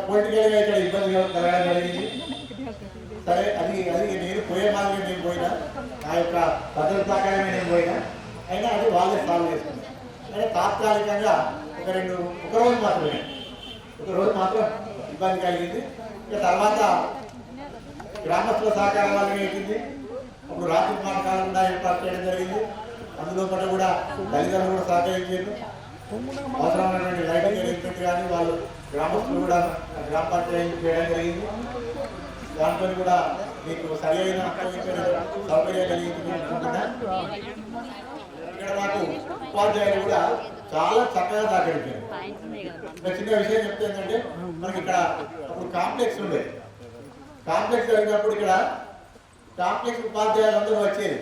పొలిటికల్గా ఇక్కడ ఇబ్బంది కలగడం జరిగింది. సరే అది నేను పోయే మార్గం నేను పోయినా, నా యొక్క భద్రత ప్రకారమే నేను పోయినా, అయినా అది వాళ్ళే సాల్వ్ చేసుకున్నాను. అంటే తాత్కాలికంగా ఒక రోజు మాత్రం ఇబ్బంది కలిగింది. ఇక తర్వాత గ్రామస్తుల సహకారం వల్ల ఏంటింది, అప్పుడు రాత్రి పాఠశాల కూడా ఏర్పాటు చేయడం జరిగింది. అందులో పాటు కూడా తల్లిదండ్రులు కూడా సహకరించారు. అవసరమైనటువంటి లైటింగ్ అరేంజ్మెంట్ కానీ వాళ్ళు గ్రామస్తులు కూడా గ్రామ పంచాయతీ చేయడం జరిగింది. దాంట్లో కూడా మీకు సరి అయిన సౌకర్యం కలిగింది అనుకుంటున్నా. ఇక్కడ మాకు ఉపాధ్యాయులు కూడా చాలా చక్కగా సహకరించారు. ఒక చిన్న విషయం చెప్తే ఏంటంటే మనకి ఇక్కడ అప్పుడు కాంప్లెక్స్ ఉండే, కాంప్లెక్స్ జరిగినప్పుడు ఇక్కడ కాంప్లెక్స్ ఉపాధ్యాయులు అందరూ వచ్చేది.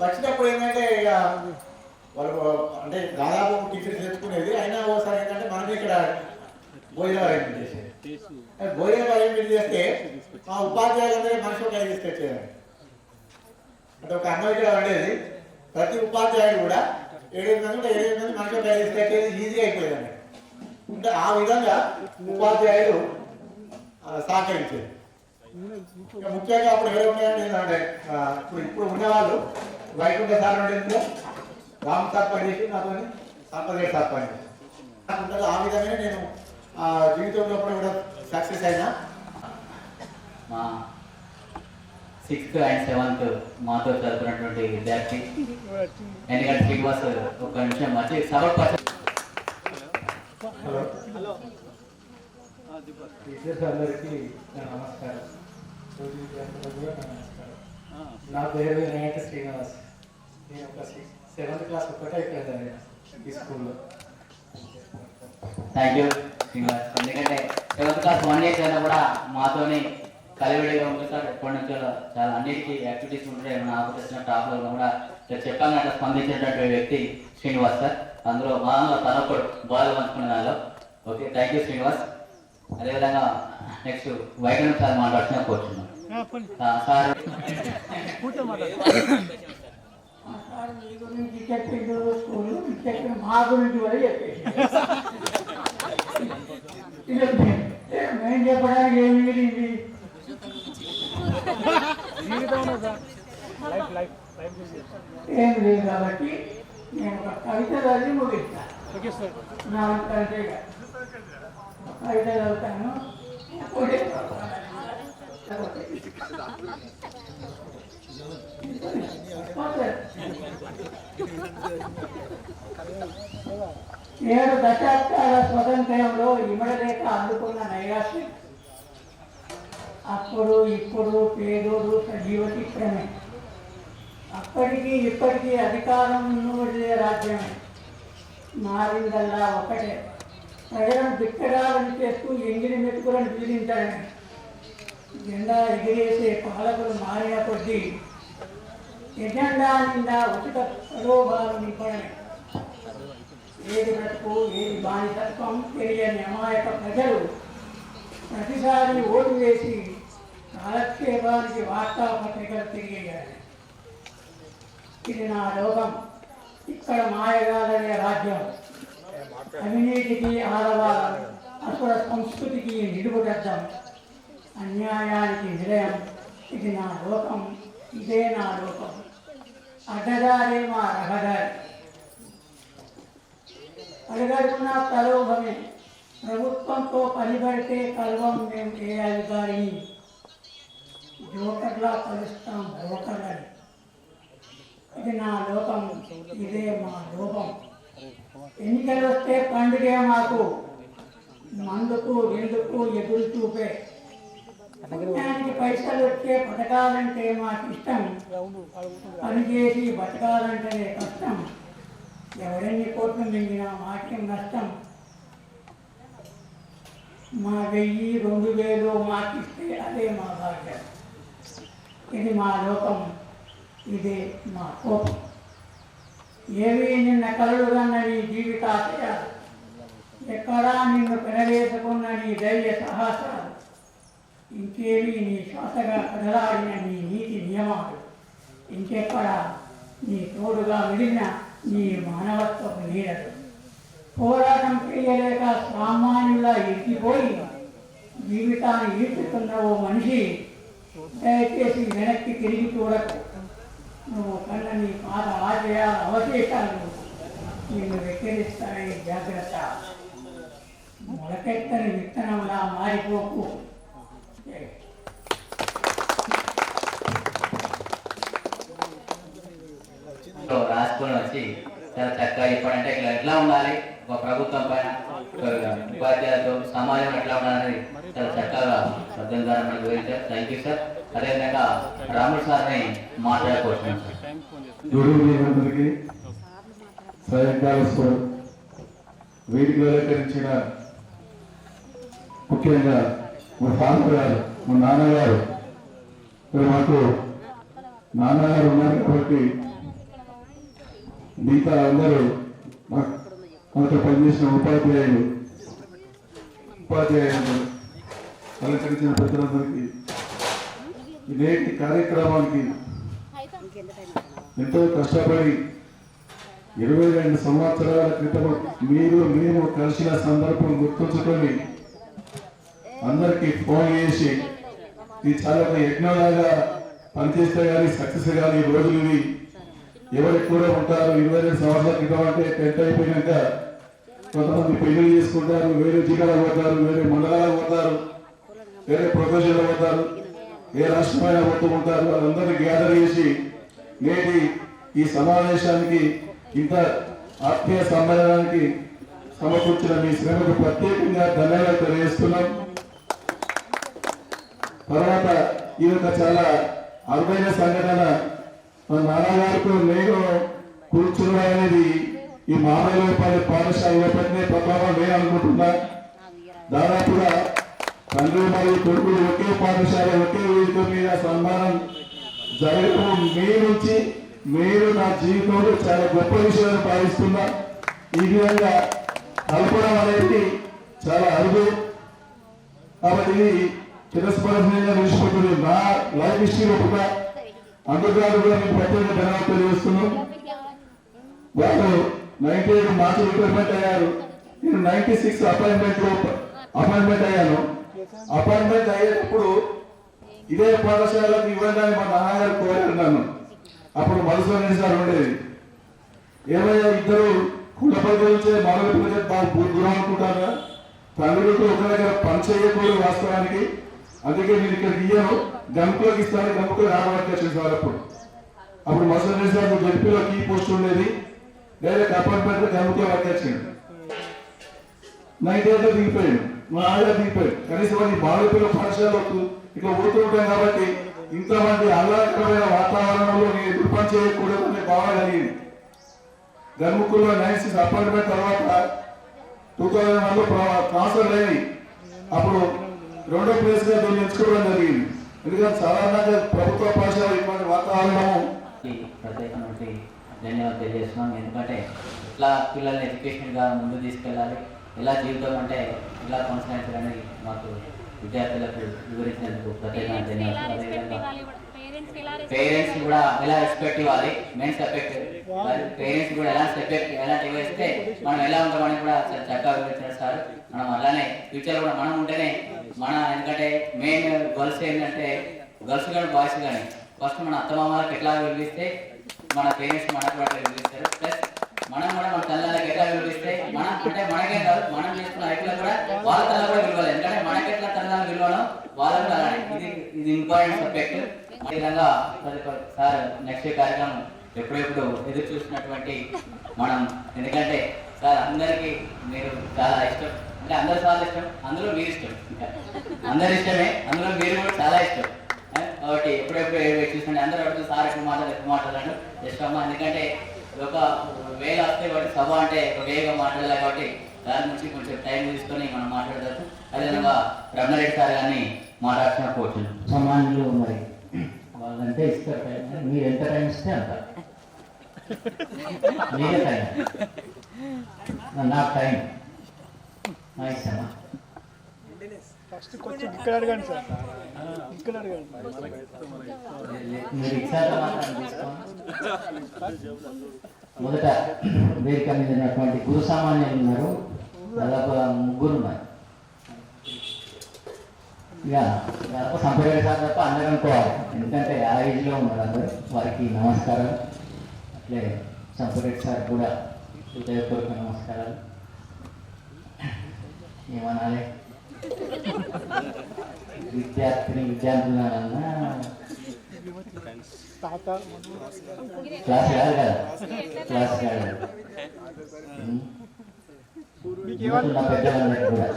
వచ్చినప్పుడు ఏంటంటే ఇక వాళ్ళు అంటే దాదాపు టీచర్స్ తెచ్చుకునేది. అయినా ఒకసారి ఏంటంటే మనమే ఇక్కడ భోజనం అరేంజ్మెంట్ చేసేది. భోజనం అరేంజ్మెంట్ చేస్తే మా ఉపాధ్యాయులందరూ మనిషి ఒక తీసుకొచ్చేది. అంటే ఒక అన్నం ఇక్కడ ఉండేది. ప్రతి ఉపాధ్యాయుడు కూడా 7 మంది మనిషి ఒక తీసుకొచ్చేది. ఈజీగా అయిపోయేది. అంటే ఆ విధంగా ఉపాధ్యాయులు సహకరించేది. ముఖ్యంగా అప్పుడు ఎవరు ఉన్నాయంటే ఏంటంటే ఇప్పుడు ఉన్నవాళ్ళు వైకుంఠ సార్ ఉండేది, రామ్ సార్ పనిచేసి నాతో సంపదేశ్ సార్ పనిచేసి నాకు ఆ విధంగా నేను జీవితంలో కూడా సక్సెస్ అయినా. మా 6th and 7th మాతో చదువుకున్నటువంటి విద్యార్థి ఎందుకంటే శ్రీనివాస్ ఒక నిమిషం వచ్చి హలో టీచర్స్ అందరికీ నమస్కారం. కూడా నమస్కారం. నా పేరు వినాయక శ్రీనివాస్. నేను ఒక 7th క్లాస్ ఒక్కటే ఇక్కడ చదివాను ఈ స్కూల్లో. Thank you Srinivas. ఎందుకంటే 7th క్లాస్ 1 year అయినా కూడా మాతోని కలివిడిగా ఉంటుంది. ఎప్పటి నుంచో చాలా అన్నిటికీ యాక్టివిటీస్ ఉంటాయి. నాకు తెలిసిన టాప్లో కూడా చెప్పాను అట్లా స్పందించినటువంటి వ్యక్తి శ్రీనివాస్ సార్. అందులో మాలో తనొక్కడు బాగా పంచుకునే దానిలో. Okay, thank you Srinivas. అదేవిధంగా నెక్స్ట్ వైకుంఠ సార్ మాట్లాడుతున్నా కూర్చున్నాం సార్. మీ గురించి చెప్పిండు, స్కూల్ చెప్పిన మా గురించి కూడా చెప్పేసి మేము చెప్పడానికి ఏమి మిగిలింది? ఏం లేదు. కాబట్టి నేను ఒక కవిత చదివి ముగిస్తాను. నా అంటే కవిత చదువుతాను. ఏడు దశాబ్దాల స్వతంత్రంలో ఇమడలేక అందుకున్న నైరాశ్యం అప్పుడు ఇప్పుడు పేదోడు సజీవ చిత్రమే. అప్పటికి ఇప్పటికీ అధికారం వదిలే రాజ్యమే. మారిందల్లా ఒకటే, ప్రజలను దిక్కడాలను చేస్తూ ఎంగిలి మెతుకులను పీడించడమే. జెండా ఎగిరేసే పాలకులు మారిన కొద్దీ ఎజెండా నిండా ఉచిత ప్రలోభాలు నింపడమే. ఏది బ్రతుకు ఏది బానిసత్వం తెలియని అమాయక ప్రజలు ప్రతిసారి ఓటు వేసి కాలక్షేపానికి వార్తాపత్రికలు తిరిగేయాలి. ఇది నా లోకం, ఇక్కడ మాయగాలనే రాజ్యం, అవినీతికి ఆడవాళ్ళం, అసుర సంస్కృతికి నిలుపుదద్దం, అన్యాయానికి నిలయం. ఇది నా లోకం, ఇదే నా లోకం, అడ్డదారే మా రహదారి. అడుగడుగున ప్రలోభమే, ప్రభుత్వంతో పనిపడితే కలవం మేము ఏ అధికారిని, జోకర్లా కలుస్తాం బ్రోకర్లని. ఇది నా లోకం, ఇదే మా లోకం. ఎన్నికలు వస్తే పండుగే మాకు, మందుకు విందుకు ఎదురు చూపే. పుణ్యానికి పైసలు వచ్చే బతకాలంటే మాకు ఇష్టం, పనిచేసి బతకాలంటేనే కష్టం. ఎవరెన్ని కోట్లు మింగినా మాకేం నష్టం. మా 1000, 2000 మాకిస్తే అదే మా భాగ్యం. ఇది మా లోకం, ఇదే మా కోపం. ఏవి నిన్న కలలుగన్న నీ జీవితాశయాలు, ఎక్కడా నిన్ను పెనవేసుకున్న నీ ధైర్య సాహసాలు, ఇంకేవి నీ శ్వాసగా కదలాడిన నీ నీతి నియమాలు, ఇంకెక్కడా నీ తోడుగా మిగిలిన నీ మానవత్వపు నీడలు. పోరాటం చేయలేక సామాన్యులా ఎక్కిపోయి జీవితాన్ని ఈడ్చుతున్న ఓ మనిషి, దయచేసి వెనక్కి తిరిగి చూడకు. నువ్వు కన్న నీ పాత ఆశయాల అవశేషాలు నిన్ను వెక్కిరిస్తాయి, జాగ్రత్త. మొలకెత్తని విత్తనంలా మారిపోకు. రాసుకొని వచ్చి చాలా చక్కగా ఇప్పుడంటే ఇట్లా ఎట్లా ఉండాలి, ఒక ప్రభుత్వం పైన ఉపాధ్యాయులతో సమాజం ఎట్లా ఉండాలనేది చాలా చక్కగా సభ్యుల ద్వారా మనకు వివరించారు. Thank you sir. అదేవిధంగా రాముడు సార్ని మాట్లాడుకోవచ్చు సార్. అందరికీ సాయంకాల వేదికలు అలంకరించిన ముఖ్యంగా మా ఫాదర్ గారు, మా నాన్నగారు, మాకు నాన్నగారు ఉన్నారు కాబట్టి మిగతా అందరూ మాతో పనిచేసిన ఉపాధ్యాయులు అలంకరించిన ప్రజలందరికీ నేటి కార్యక్రమానికి ఎంతో కష్టపడి 22 సంవత్సరాల క్రితం మేము కలిసిన సందర్భం గుర్తుంచుకొని అందరికీ ఫోన్ చేసి ఇది చాలా ఒక యజ్ఞంలాగా పనిచేస్తే కానీ సక్సెస్ కానీ ఈ రోజులు ఇవి ఎవరికి కూడా ఉంటారు. 22 సంవత్సరాల క్రితం అంటే 10th అయిపోయినాక కొంతమంది పెళ్లి చేసుకుంటారు, వేరే జిల్లాలకు పోతారు, వేరే మండలాలకు పోతారు, వేరే ప్రొఫెషన్లో పోతారు, ఏ రాష్ట్రమైన పోతుంటారు. వాళ్ళందరినీ గ్యాదర్ చేసి నేటి ఈ సమావేశానికి, ఇంత ఆత్మీయ సమ్మేళనానికి సమకూర్చిన మీ శ్రమకు ప్రత్యేకంగా ధన్యవాదాలు తెలియజేస్తున్నాం. తర్వాత ఈ యొక్క చాలా అరుదైన సంఘటన, మా నాన్నగారితో నేను కూర్చున్నాం అనేది ఈ మామయ్యపల్లి పాఠశాల లోపలనే ప్రభావం నేను అనుకుంటున్నా. దాదాపుగా తండ్రి మరియు కొడుకులు ఒకే పాఠశాల ఒకే వేదిక మీద సన్మానం జరగడం మీ నుంచి మీరు నా జీవితంలో చాలా గొప్ప విషయాన్ని భావిస్తున్నా. ఈ విధంగా కలపడం అనేది చాలా అరుదు. కాబట్టి ఇది చిరస్మరణీయంగా నిలిచిపోతుంది. నా లైఫ్ హిస్టరీలో కూడా అండర్గ్రాడ్ కూడా మీకు ప్రత్యేక ధన్యవాదాలు తెలియజేస్తున్నాం. వాళ్ళు 98 మార్చి రిటైర్మెంట్ అయ్యారు. నేను 96 అపాయింట్మెంట్ అయ్యాను. అపాయింట్మెంట్ అయ్యేటప్పుడు ఇదే పాఠశాలకు ఇవ్వడానికి మా నాన్నగారు కోరారు నన్ను. అప్పుడు మధుసూదన్ సార్ ఉండేది. ఏమయ్యా ఇద్దరు కులపతి నుంచే మొదలు పిల్లలు బాగా దూరం అనుకుంటారా, తండ్రులతో ఒక దగ్గర పని చేయకూడదు వాస్తవానికి. అందుకే నేను ఇక్కడ ఇయ్యను, గంపులోకి ఇస్తాను, గంపులో రాబట్టి సార్. అప్పుడు మధుసూదన్ సార్ జడ్పీలో కీ పోస్ట్ ఉండేది. డైరెక్ట్ అపాయింట్మెంట్ గంపులో వర్కొచ్చింది. 98 దిగిపోయాడు, మా ఆవిడ దిగిపోయాడు. కనీసం వాడి బాలపిల్ల పాఠశాలకు ఇట్లా పోతూ ఉంటాం కాబట్టి ఇంతమంది ఆహ్లాదకరమైన వాతావరణంలో నేను ఎదురు పని చేయకూడదు అనే భావన కలిగింది. గన్ముక్కుల్లో 96 అపాయింట్మెంట్ తర్వాత 2001లో ట్రాన్స్ఫర్ అయ్యి అప్పుడు రెండో ప్లేస్ గా దీన్ని ఎంచుకోవడం జరిగింది. ఎందుకంటే సాధారణంగా ప్రభుత్వ పాఠశాల ఇటువంటి వాతావరణము. ప్రత్యేకమైన ధన్యవాదాలు తెలియజేస్తున్నాం. ఎందుకంటే ఇట్లా పిల్లల్ని ఎడ్యుకేషన్గా ముందు తీసుకెళ్ళాలి, ఎలా జీవితం అంటే ఇలా కొనసాగించాలని మాకు విద్యార్థులకు వివరించినందుకు ప్రత్యేకమైన ధన్యవాదాలు. అదేవిధంగా పేరెంట్స్ కూడా ఎలా రెస్పెక్ట్ ఇవ్వాలి, మెయిన్స్ ఎఫెక్ట్ పేరెంట్స్ కూడా ఎలాంటి ఇస్తే మనం ఎలా ఉంటామని కూడా చక్కగా వివరించారు సార్. మనం అలానే ఫ్యూచర్ కూడా మనం ఉంటేనే ఎందుకంటే మెయిన్ గర్ల్స్ ఏంటంటే గర్ల్స్ కానీ బాయ్స్ కానీ ఫస్ట్ మన అత్తమామలకు ఎట్లా వివరిస్తే మన పేరెంట్స్ మనకు కూడా వివరిస్తారు. ప్లస్ మనం కూడా మన తల్లిదండ్రులకు ఎట్లా విలువిస్తే అంటే మనకే కాదు, మనం చేసుకున్న ఐటీలో కూడా వాళ్ళ తల్లి కూడా విలువాలి. ఎందుకంటే మనకెట్లా తల్లిదండ్రులు విలువడం వాళ్ళకు కూడా అలానే ఇది ఇంపార్టెంట్ సబ్జెక్ట్. అదేవిధంగా సార్ నెక్స్ట్ కార్యక్రమం ఎప్పుడెప్పుడు ఎదురు చూసినటువంటి మనం, ఎందుకంటే సార్ అందరికీ మీరు చాలా ఇష్టం, అంటే అందరు చాలా ఇష్టం, అందులో మీరు ఇష్టం, ఇంకా అందరి ఇష్టమే, అందులో మీరు కూడా చాలా ఇష్టం కాబట్టి ఎప్పుడెప్పుడు చూస్తుంటే అందరూ అడుగుతూ సార్ ఎక్కువ మాట్లాడాను జస్ట్ అమ్మ, ఎందుకంటే ఒక వేళ వస్తే కాబట్టి సభ అంటే ఒక వేగంగా మాట్లాడాలి కాబట్టి దాని నుంచి కొంచెం టైం తీసుకొని మనం మాట్లాడతారు. అదేవిధంగా రమణారెడ్డి సార్ గారిని మాట్లాడుతున్న కోర్చులు సామాన్యులు మరి వాళ్ళంటే ఇస్తారు టైం, మీరు ఎంత టైం ఇస్తే అంత మీరే టైం, నాకు టైం నా ఇష్టమా. మీరు ఇచ్చాక మాత్రం తీసుకోండి. మొదట వేదిక మీద ఉన్నటువంటి గురు సామాన్యులు ఉన్నారు, దాదాపు 3 ఉన్నారు. ఇక దాదాపు సంపరేట్ సార్ తప్ప అందరూ అనుకోవాలి, ఎందుకంటే ఆ ఏజ్లో ఉన్నారు అందరూ. వారికి నమస్కారం. అట్లే సంపరేట్ సార్ కూడా హృదయపూర్వక నమస్కారాలు. ఏమనాలి, విద్యార్థులన్నా క్లాస్ కాదు కదా, క్లాస్ కాదు నా పెద్దలందరికీ కూడా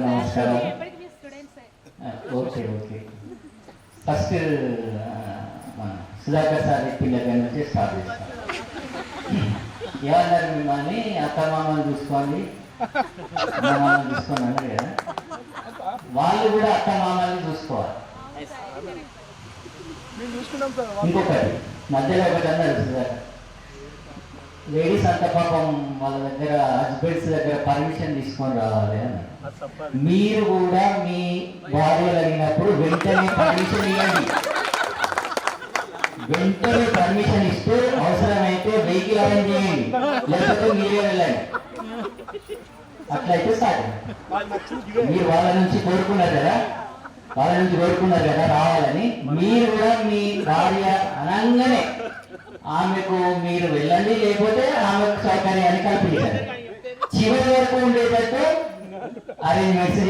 నమస్కారం. ఓకే ఓకే, ఫస్ట్ మన సుధాకర్ సార్ చెప్పిన దగ్గర నుంచి స్టార్ట్ చేస్తాం. ఏమన్నారు, మిమ్మల్ని అత్తమామని చూసుకోండి, అత్తమామని చూసుకోండి అన్నారు కదా, వాళ్ళు కూడా అత్తమామని చూసుకోవాలి. ఇంకొకటి మధ్యలో ఒకటి అన్నారు సుధాకర్, లేడీస్ అంత పాపం వాళ్ళ దగ్గర హస్బెండ్స్ దగ్గర పర్మిషన్ తీసుకొని రావాలి అన్నారు. మీరు కూడా మీ భార్యలు అడిగినప్పుడు వెంటనే పర్మిషన్ ఇవ్వండి. వెంటనే పర్మిషన్ ఇస్తూ అవసరమైతే వెహికల్ అరేంజ్ చేయండి, లేకపోతే మీరే వెళ్ళండి. అట్లయితే సార్ మీరు వాళ్ళ నుంచి కోరుకున్నారు కదా రావాలని, మీరు కూడా మీ భార్య అనగానే ఆమెకు మీరు వెళ్ళండి, లేకపోతే ఆమెకు సౌకర్యాన్ని కల్పించండి. చివరి వరకు ఉండేటట్టు అరేంజ్మెంట్స్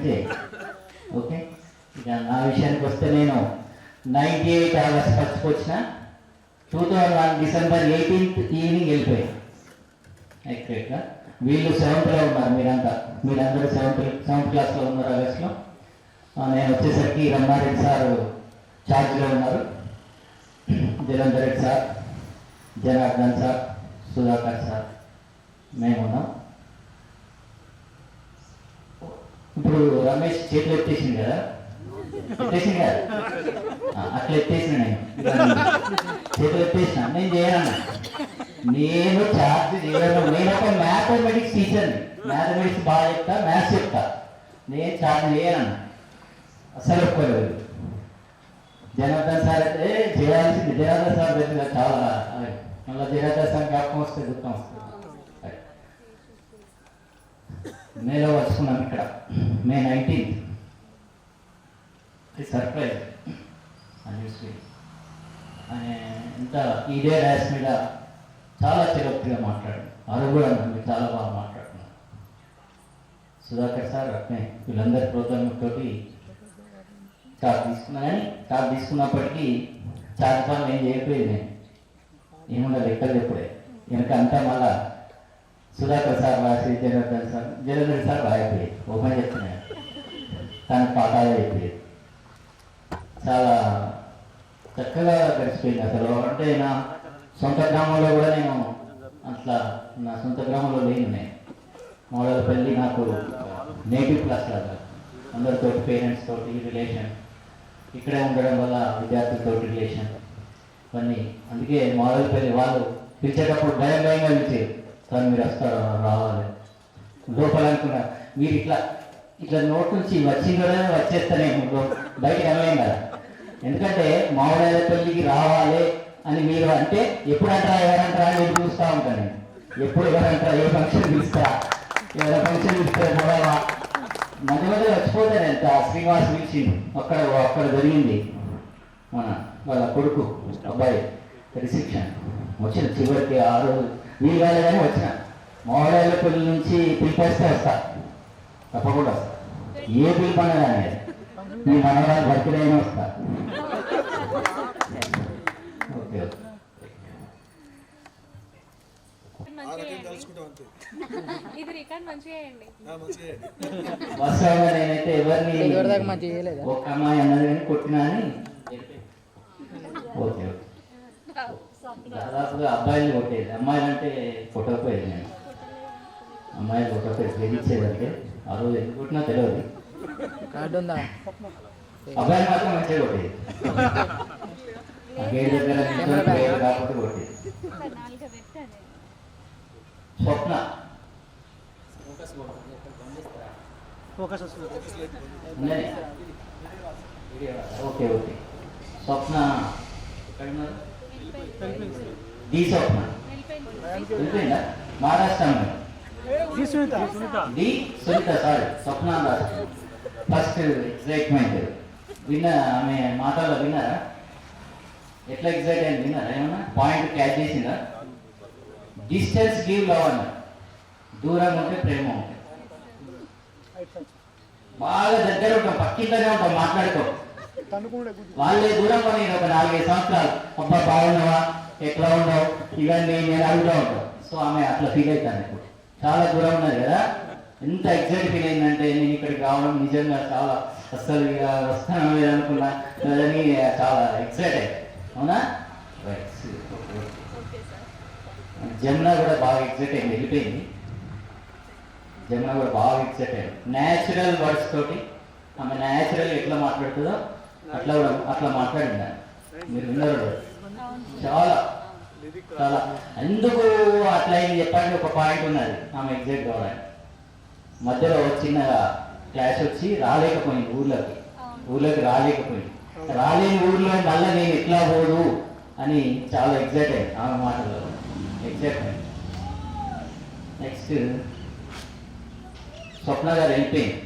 చేయండి, ఓకే. ఇక నా విషయానికి వస్తే, నేను 98 ఆగస్ట్ ఫస్ట్ వచ్చిన 2001 డిసెంబర్ 18th ఈవినింగ్ వెళ్ళిపోయాను ఎక్స్ట్రా. వీళ్ళు 7th లో ఉన్నారు, మీరందరూ 7th క్లాస్లో ఉన్నారు ఆగస్ట్లో. నేను వచ్చేసరికి రమణారెడ్డి సార్ ఛార్జ్లో ఉన్నారు, Jalandhar Reddy sir, Janardhan sir, Sudhakar sir, మేమున్నాం. ఇప్పుడు రమేష్ చేతులు ఎత్తేసింది కదా, అట్లా ఎత్తేసిన, నేను చేతులు ఎత్తేసిన, నేను చేయను, నేను ఛార్జ్ చేయను. నేను ఒక మ్యాథమెటిక్స్ టీచర్ని, మ్యాథమెటిక్స్ బాగా చెప్తా, మ్యాథ్స్ చెప్తా, నేను ఛార్జ్ చేయను అసలు ఒప్పుకోలేదు. జనార్దన్ సార్ అయితే చేయాల్సింది, జనార్దన్ సార్ దగ్గర చాలా, మళ్ళీ జనార్దన్ సార్ జ్ఞాపకం వస్తే దుఃఖం వస్తుంది. మేలో వచ్చుకున్నాం ఇక్కడ, May 19th. సర్ప్రైజ్ అన్యూస్లీ. ఇంత ఇదే డాష్ మీద చాలా చిరక్తిగా మాట్లాడారు, అది కూడా మీరు చాలా బాగా మాట్లాడుతున్నారు. సుధాకర్ సార్ అట్నే వీళ్ళందరి ప్రోత్సాహంతో చార్జ్ తీసుకున్నా, కానీ చార్జ్ తీసుకున్నప్పటికీ చార్జ్ పనులు ఏం చేయకపోయేది. నేను ఏముండదు ఎక్కడ చెప్పుడే, వెనక అంతా మళ్ళా సుధాకర్ సార్ రాసి జనార్దన్ సార్ రాయిపోయేది. ఓపెన్ చెప్తున్నాను, తన పాఠాలు అయిపోయేది. చాలా చక్కగా గడిచిపోయింది అసలు. అంటే నా సొంత గ్రామంలో కూడా నేను అట్లా, నా సొంత గ్రామంలో లేను. నేను మోడలపల్లి నాకు నేటివ్ క్లాస్ లాగా, అందరితో పేరెంట్స్ తోటి రిలేషన్, ఇక్కడే ఉండడం వల్ల విద్యార్థులతో రిలేషన్ ఇవన్నీ. అందుకే మోడలపల్లి వాళ్ళు పిలిచేటప్పుడు భయంగా పిలిచేది, కానీ మీరు వస్తారు రావాలి లోపల అనుకున్నా. మీరు ఇట్లా నోట్ నుంచి వచ్చిందోనే వచ్చేస్తానే, బయటకు అనలేం కదా. ఎందుకంటే మామిడాయలపల్లికి రావాలి అని మీరు అంటే ఎప్పుడు అంటారా ఎవరంటారా అని నేను చూస్తూ ఉంటాను. ఎప్పుడు ఎవరంటారా, ఏ ఫంక్షన్ పిలుస్తారా, ఎవరైనా ఫంక్షన్ పిలుస్తారా చూడాలా, మధ్య మధ్య వచ్చిపోతాను. ఎంత శ్రీనివాస్ పిలిచిండు, అక్కడ జరిగింది వాళ్ళ కొడుకు అబ్బాయి రిసెప్షన్. వచ్చిన చివరికి 6 రోజులు వీలు కాలేదని వచ్చిన. మామిడాయలపల్లి నుంచి పిలిపేస్తే వస్తా, తప్పకుండా వస్తా. ఏ పిలుపనే అనేది మీ మనవరాలు బర్త్డే అయినా వస్తా. Okay okay. ఇది రికార్డ్ మంచిగా చేయండి. వాస్తవంగా నేనైతే ఎవరిని ఒక అమ్మాయి అన్నది కానీ కొట్టినా అని ఓకే ఓకే. దాదాపుగా అబ్బాయిలు కొట్టేది, అమ్మాయిలు అంటే కొట్టకపోయేది. నేను అమ్మాయిలు కొట్టకపోయేది, ప్రేమించేదంటే ఆ రోజు ఎందుకు కొట్టినా తెలియదు. అబ్బాయిలు మాత్రం మంచిగా కొట్టేది, గేట్ దగ్గర కాకపోతే కొట్టేది. స్వప్న ఉన్నాయి. Okay okay. Swapna D Swapna వెళ్ళిపోయిందా? మహారాష్ట్ర డి సునీత, సారీ స్వప్న రాష్ట్రం. ఫస్ట్ ఎక్సైట్మెంట్ విన్నా, ఆమె మాటల్లో విన్నారా? ఎట్లా ఎక్సైట్ అయింది విన్నారా? ఏమన్నా పాయింట్ క్యాచ్ చేసిందా? డిస్టెన్స్ గివ్ లవ్ అన్న, దూరం ఉంటే ప్రేమ ఉంటుంది. బాగా దగ్గర ఉంటాం, పక్కింటనే ఉంటాం, మాట్లాడుకో. వాళ్ళే దూరం కొని ఒక 4-5 సంవత్సరాలు అబ్బా బాగున్నావా, ఎట్లా ఉన్నావు, ఇవన్నీ నేను అడుగుతూ ఉంటాను. సో ఆమె అట్లా ఫీల్ అవుతాను. ఇప్పుడు చాలా దూరం ఉన్నది కదా, ఎంత ఎక్సైట్ ఫీల్ అయిందంటే నేను ఇక్కడికి రావడం నిజంగా చాలా, అస్సలు ఇక వస్తాను అనుకున్నా అని చాలా ఎక్సైట్ అయ్యి. అవునా? జమున కూడా బాగా ఎక్సైట్ అయింది, వెళ్ళిపోయింది. జమున కూడా బాగా ఎక్సైట్ అయ్యింది. న్యాచురల్ వర్డ్స్ తోటి ఆమె న్యాచురల్ ఎట్లా మాట్లాడుతుందో అట్లా కూడా అట్లా మాట్లాడింది. మీరు విన్నారు, చాలా చాలా. ఎందుకు అట్లా అయింది చెప్పండి. ఒక పాయింట్ ఉన్నది ఆమె ఎగ్జైట్ కావడానికి. మధ్యలో చిన్న క్లాష్ వచ్చి రాలేకపోయింది, ఊర్లోకి రాలేకపోయింది. రాలేని ఊర్లో మళ్ళీ నేను ఎట్లా పోదు అని చాలా ఎగ్జైట్ అయింది ఆమె మాటల్లో. ఎగ్జైట్మెంట్. నెక్స్ట్ స్వప్న గారు వెళ్ళిపోయింది.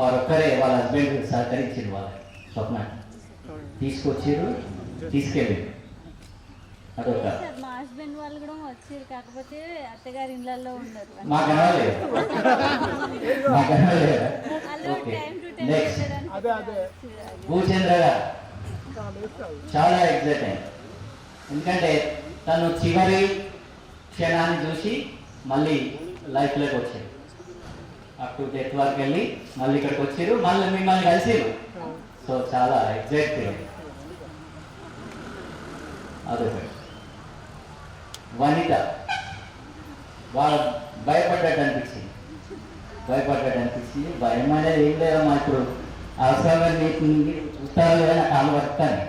ఒక్కరే వాళ్ళ హస్బెండ్ సహకరించారు, వాళ్ళ స్వప్న తీసుకొచ్చారు, తీసుకెళ్ళి. అదొక మా హస్బెండ్ వాళ్ళు కూడా వచ్చారు, కాకపోతే అత్తగారి ఇళ్ళల్లో ఉన్నారు. మాకు అనలేదు. ఓకే. నెక్స్ట్ భూచంద్ర గారు చాలా ఎగ్జైట్ అయింది. ఎందుకంటే తను చివరి క్షణాన్ని చూసి మళ్ళీ లైఫ్లోకి వచ్చారు. అప్ టు డెత్ వరకు వెళ్ళి మళ్ళీ ఇక్కడికి వచ్చారు, మళ్ళీ మిమ్మల్ని కలిసిరు. సో చాలా ఎగ్జైట్ ఫీలింగ్. అదొకటి. వనిత బాగా భయపడ్డట్టు అనిపించింది. భయం అనేది ఏం లేదమ్మా. ఇప్పుడు అవసరంగా నీకు చూస్తారు కదా, నాకు కాలు పడతాను.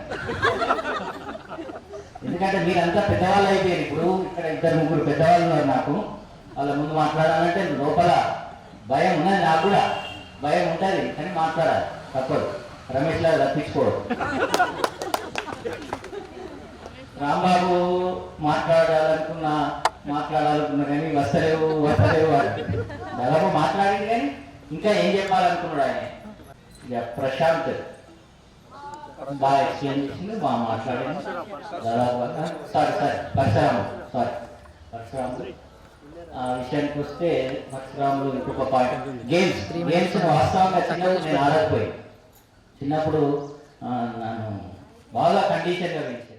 ఎందుకంటే మీరంతా పెద్దవాళ్ళు అయిపోయారు. ఇప్పుడు ఇక్కడ 2-3 పెద్దవాళ్ళు ఉన్నారు నాకు. వాళ్ళ ముందు మాట్లాడాలంటే లోపల భయం ఉన్నది, నాకు కూడా భయం ఉంటుంది, కానీ మాట్లాడాలి, తప్పదు. రమేష్ లాగా తప్పించుకోవడం. రాంబాబు మాట్లాడాలనుకున్నా కానీ వస్తలేవు దాదాపు మాట్లాడింది, కానీ ఇంకా ఏం చెప్పాలనుకున్నాడు ఆయన. ఇక ప్రశాంత్ బాగా ఎక్స్ప్లెయిన్ చేసింది, బాగా మాట్లాడింది. దాదాపు పరశురాముడు ఆ విషయానికి వస్తే, పరశురాములు ఇంకొక పాయింట్ గేమ్స్ వాస్తవంగా చిన్నప్పుడు నేను ఆడకపోయి, చిన్నప్పుడు నన్ను బాగా కండిషన్గా పెంచాను.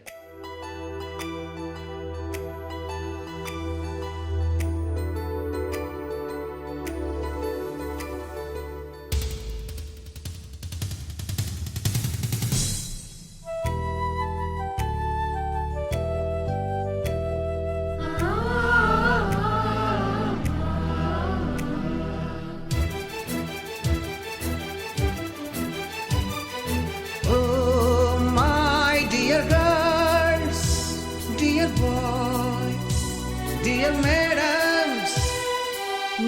డియర్ మేడమ్స్,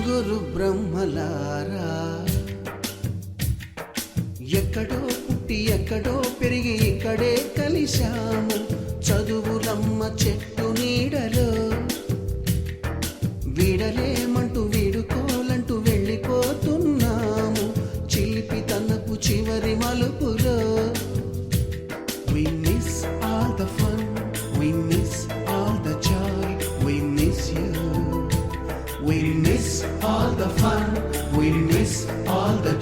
గురు బ్రహ్మలారా, ఎక్కడో పుట్టి ఎక్కడో పెరిగి ఇక్కడే కలిశాము. చదువులమ్మ చెట్టు నీడలో వీడలేమంటూ వీడుకోలంటూ వెళ్ళిపోతున్నాము. చిలిపి తనపు చివరి మలుపులో we miss all the fun, we miss all the joy, we miss you. We miss all the fun, we miss all the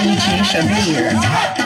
DJ Shabir.